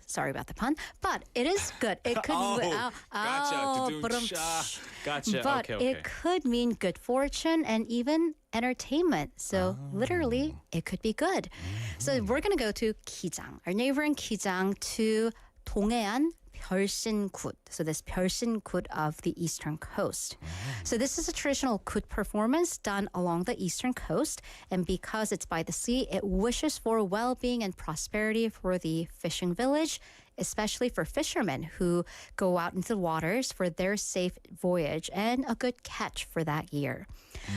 Sorry about the pun, but it is good. It could Gotcha. ba-dum-tsh. Gotcha. But Okay. it could mean good fortune and even entertainment. So literally, it could be good. So we're going to go to Kijang, our neighboring Kijang, to 동해안 별신굿. So this 별신굿 of the eastern coast. So this is a traditional 굿 performance done along the eastern coast. And because it's by the sea, it wishes for well-being and prosperity for the fishing village, especially for fishermen who go out into the waters for their safe voyage and a good catch for that year.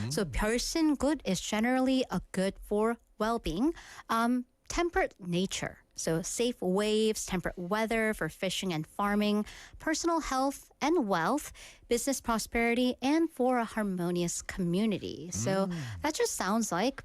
So 별신굿 is generally a good for well-being, temperate nature. So safe waves, temperate weather for fishing and farming, personal health and wealth, business prosperity, and for a harmonious community. So that just sounds like,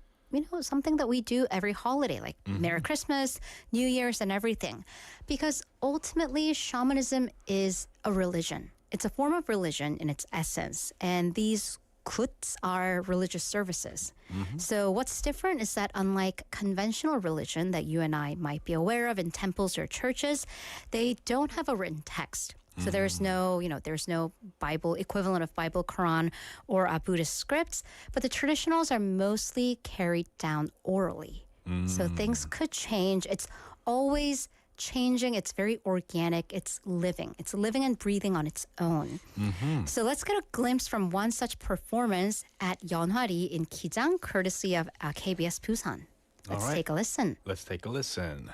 something that we do every holiday, like Merry Christmas, New Year's, and everything. Because ultimately, shamanism is a religion. It's a form of religion in its essence. And these kuts are religious services. So what's different is that unlike conventional religion that you and I might be aware of in temples or churches, they don't have a written text. So there's no, there's no Bible equivalent of Bible, Quran, or Buddhist scripts, but the traditionals are mostly carried down orally. So things could change. It's always changing. It's very organic. It's living and breathing on its own. So let's get a glimpse from one such performance at Yeonhwari in Kijang, courtesy of KBS Busan. Let's take a listen. Let's take a listen.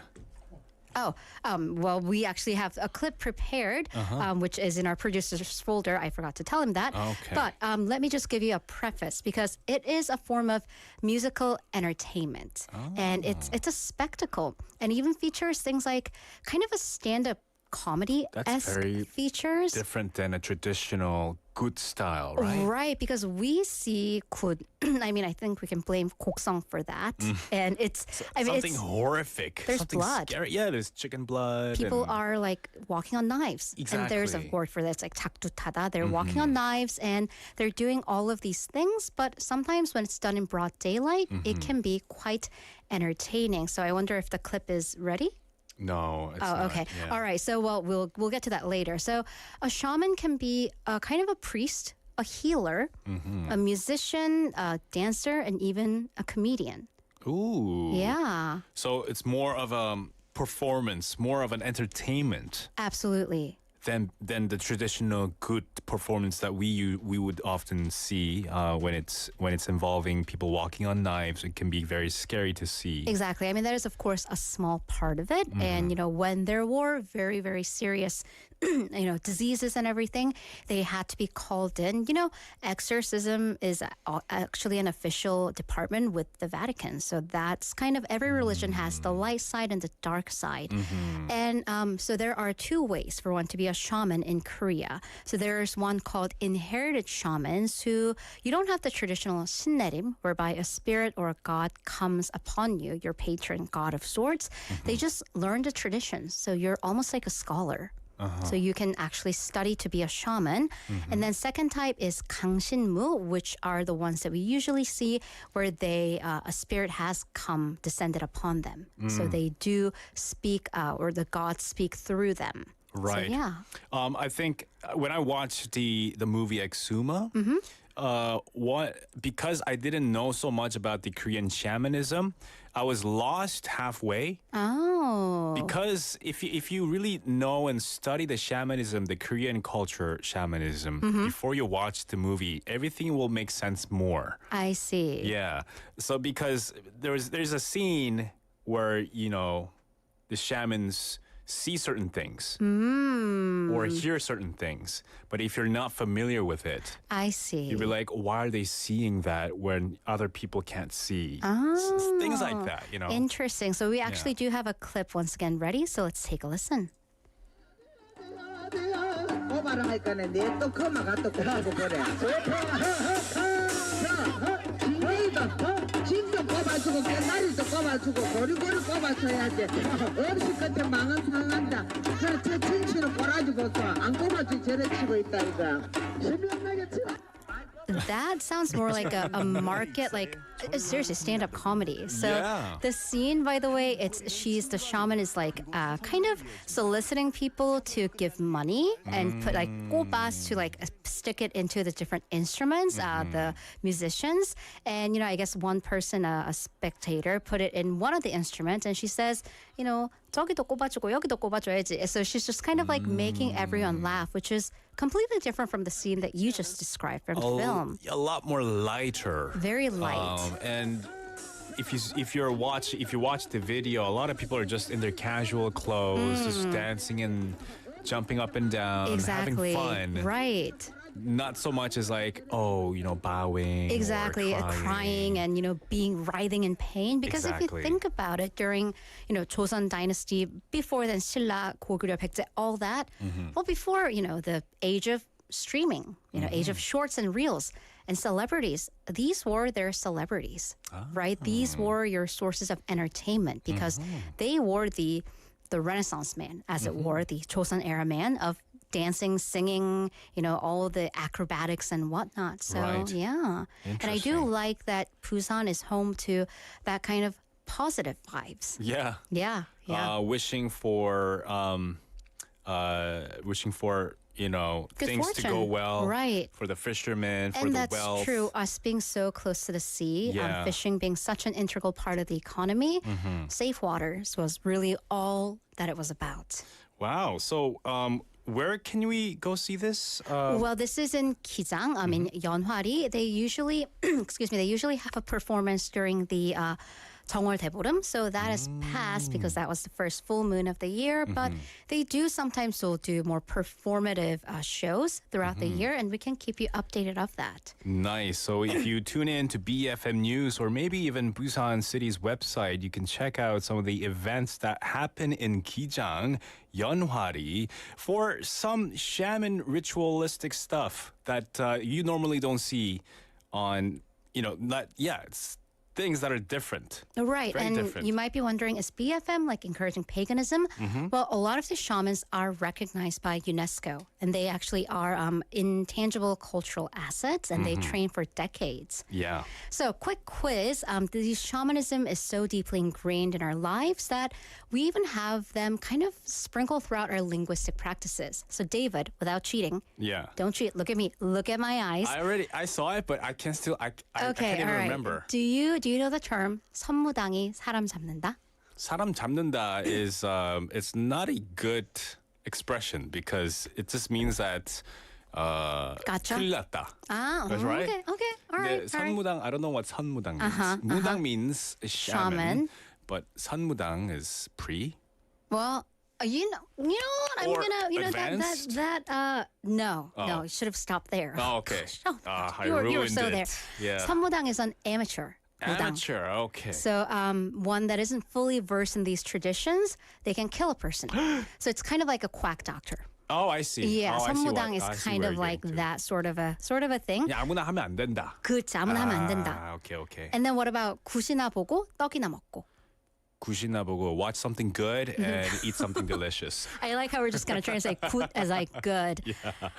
Well, we actually have a clip prepared, which is in our producer's folder. I forgot to tell him that. Okay. But let me just give you a preface because it is a form of musical entertainment. And it's a spectacle and even features things like kind of a stand-up comedy-esque very features. Different than a traditional good style, right? Right, because we see 굿. I think we can blame 곡성 for that. And it's something it's, horrific. There's something blood. Scary. Yeah, there's chicken blood. People and- are like walking on knives. And there's a Exactly. word for that. It's like 작두타다. They're walking on knives and they're doing all of these things. But sometimes when it's done in broad daylight, it can be quite entertaining. So I wonder if the clip is ready. No, it's not. Okay. Yeah. All right. So we'll get to that later. So a shaman can be a kind of a priest, a healer, a musician, a dancer, and even a comedian. Ooh. Yeah. So it's more of a performance, more of an entertainment Absolutely. than the traditional good performance that we would often see when it's involving people walking on knives. It can be very scary to see. Exactly. I mean, that is, of course, a small part of it. And, when there were very, very serious, diseases and everything, they had to be called in. Exorcism is actually an official department with the Vatican. So that's kind of every religion has the light side and the dark side. And so there are two ways for one to be a shaman in Korea. So there's one called inherited shamans who you don't have the traditional 신내림, whereby a spirit or a god comes upon you, your patron god of sorts. They just learn the traditions. So you're almost like a scholar. So you can actually study to be a shaman. And then second type is 강신무, which are the ones that we usually see where a spirit has descended upon them. So they do speak, or the gods speak through them. Right. So, yeah. I think when I watched the movie Exuma, because I didn't know so much about the Korean shamanism, I was lost halfway. Oh. Because if you really know and study the shamanism, the Korean culture shamanism, before you watch the movie, everything will make sense more. I see. Yeah. So because there's a scene where, the shamans see certain things or hear certain things. But if you're not familiar with it, I see. you'll be like, why are they seeing that when other people can't see? Things like that, Interesting. So we actually do have a clip once again ready. So let's take a listen. 진도 꼽아주고 깨나리도 꼽아주고 고리고리 꼽아줘야지 어르신 끝에 망은 상한다 그래 저 진치는 꼬라지고서 안 꼽아주고 저래 치고 있다 이거 신명나게 치고 That sounds more like a market, like seriously stand-up comedy. So the scene, by the way, the shaman is like kind of soliciting people to give money and put like 꼬pas to like stick it into the different instruments, the musicians. And I guess one person, a spectator, put it in one of the instruments, and she says, 저기도 꼽아주고 여기도 꼽아줘야지. So she's just kind of like making everyone laugh, which is completely different from the scene that you just described from the film. A lot more lighter. Very light. And if you watch the video, a lot of people are just in their casual clothes, just dancing and jumping up and down, Exactly. having fun. Right. Not so much as like, bowing. Exactly, or crying and, being writhing in pain. Because if you think about it, during, Joseon Dynasty, before then, 신라, 고구려, 백제, all that, well, before, the age of streaming, age of shorts and reels and celebrities, these were their celebrities, right? These were your sources of entertainment because they were the Renaissance man, as it were, the Joseon era man of dancing, singing, all the acrobatics and whatnot. So, yeah. And I do like that Busan is home to that kind of positive vibes. Yeah. Yeah. Wishing for things fortune. to go well. Right. For the fishermen, for And the that's wealth. true. Us being so close to the sea, fishing being such an integral part of the economy, safe waters was really all that it was about. Wow. So, where can we go see this? Well, this is in Kijang, in Yeonhwari. They usually, they usually have a performance during the 정월 대보름. So that is past because that was the first full moon of the year. But they do sometimes still do more performative shows throughout the year, and we can keep you updated of that. Nice. So if you tune in to BFM News or maybe even Busan City's website, you can check out some of the events that happen in Kijang, Yeonhwari, for some shaman ritualistic stuff that you normally don't see on, it's things that are different. Right. Very and different. You might be wondering, is BFM like encouraging paganism? Well, a lot of the shamans are recognized by UNESCO, and they actually are intangible cultural assets, and they train for decades. Yeah. So, quick quiz. The shamanism is so deeply ingrained in our lives that we even have them kind of sprinkled throughout our linguistic practices. So, David, without cheating, don't cheat. Look at me. Look at my eyes. I saw it, but I can't still, I can't even remember. Do you know the term 선무당이 사람 잡는다? 사람 잡는다 is it's not a good expression because it just means that Gotcha. 큰일 났다. That's right. Okay, all right. 선무당, I don't know what 선무당 means. 무당 means shaman, but 선무당 is pre. Well, you know what? I'm Or gonna, advanced? no, you should have stopped there. Oh, okay. I you were ruined so it. there. Yeah. 선무당 is an amateur. 무당. Amateur, okay. So one that isn't fully versed in these traditions, they can kill a person. So it's kind of like a quack doctor. Oh, I see. Yeah, I see 선무당 what- is I see kind where of you're like getting to. that sort of a thing. 야, 아무나 하면 안 된다. 그렇지, 아무나 하면 안 된다. Okay. And then what about 굿이나 보고 떡이나 먹고? 굿이나 보고 watch something good and eat something delicious. I like how we're just going to translate 굿 as like good.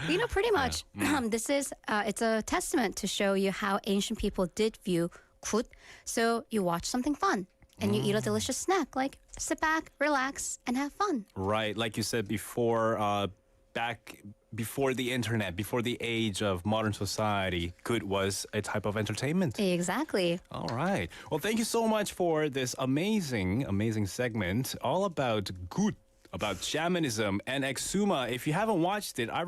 You know, pretty much, this is, it's a testament to show you how ancient people did view 굿. So you watch something fun and you eat a delicious snack, like sit back, relax, and have fun. Right, like you said before, back before the internet, before the age of modern society, good was a type of entertainment. Exactly. All right. Well, thank you so much for this amazing segment all about good, about shamanism and exuma. If you haven't watched it, I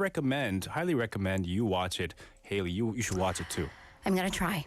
highly recommend you watch it. Haley, you should watch it too. I'm going to try.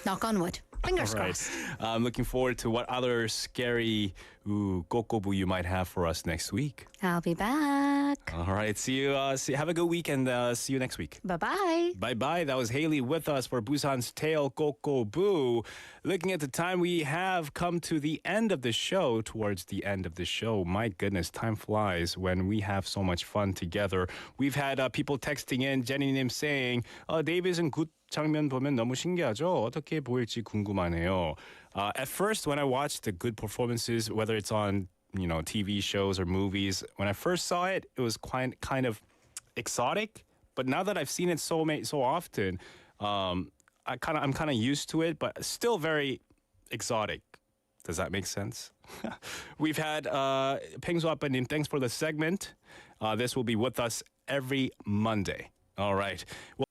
Knock on wood. Fingers All right. crossed. I'm looking forward to what other scary 꼬.꼬.부 you might have for us next week. I'll be back. All right. See you. Have a good week and see you next week. Bye-bye. Bye-bye. That was Haley with us for Busan's Tale 꼬.꼬.부. Looking at the time, we have come to the end of the show, towards the end of the show. My goodness, time flies when we have so much fun together. We've had people texting in, Jenny-님 saying, 데이빗은 굿 장면 보면 너무 신기하죠? 어떻게 보일지 궁금하네요. At first, when I watched the good performances, whether it's on TV shows or movies, when I first saw it, it was kind of exotic. But now that I've seen it so often, I'm kind of used to it, but still very exotic. Does that make sense? We've had Pengso Appa님, thanks for the segment. This will be with us every Monday. All right. Well,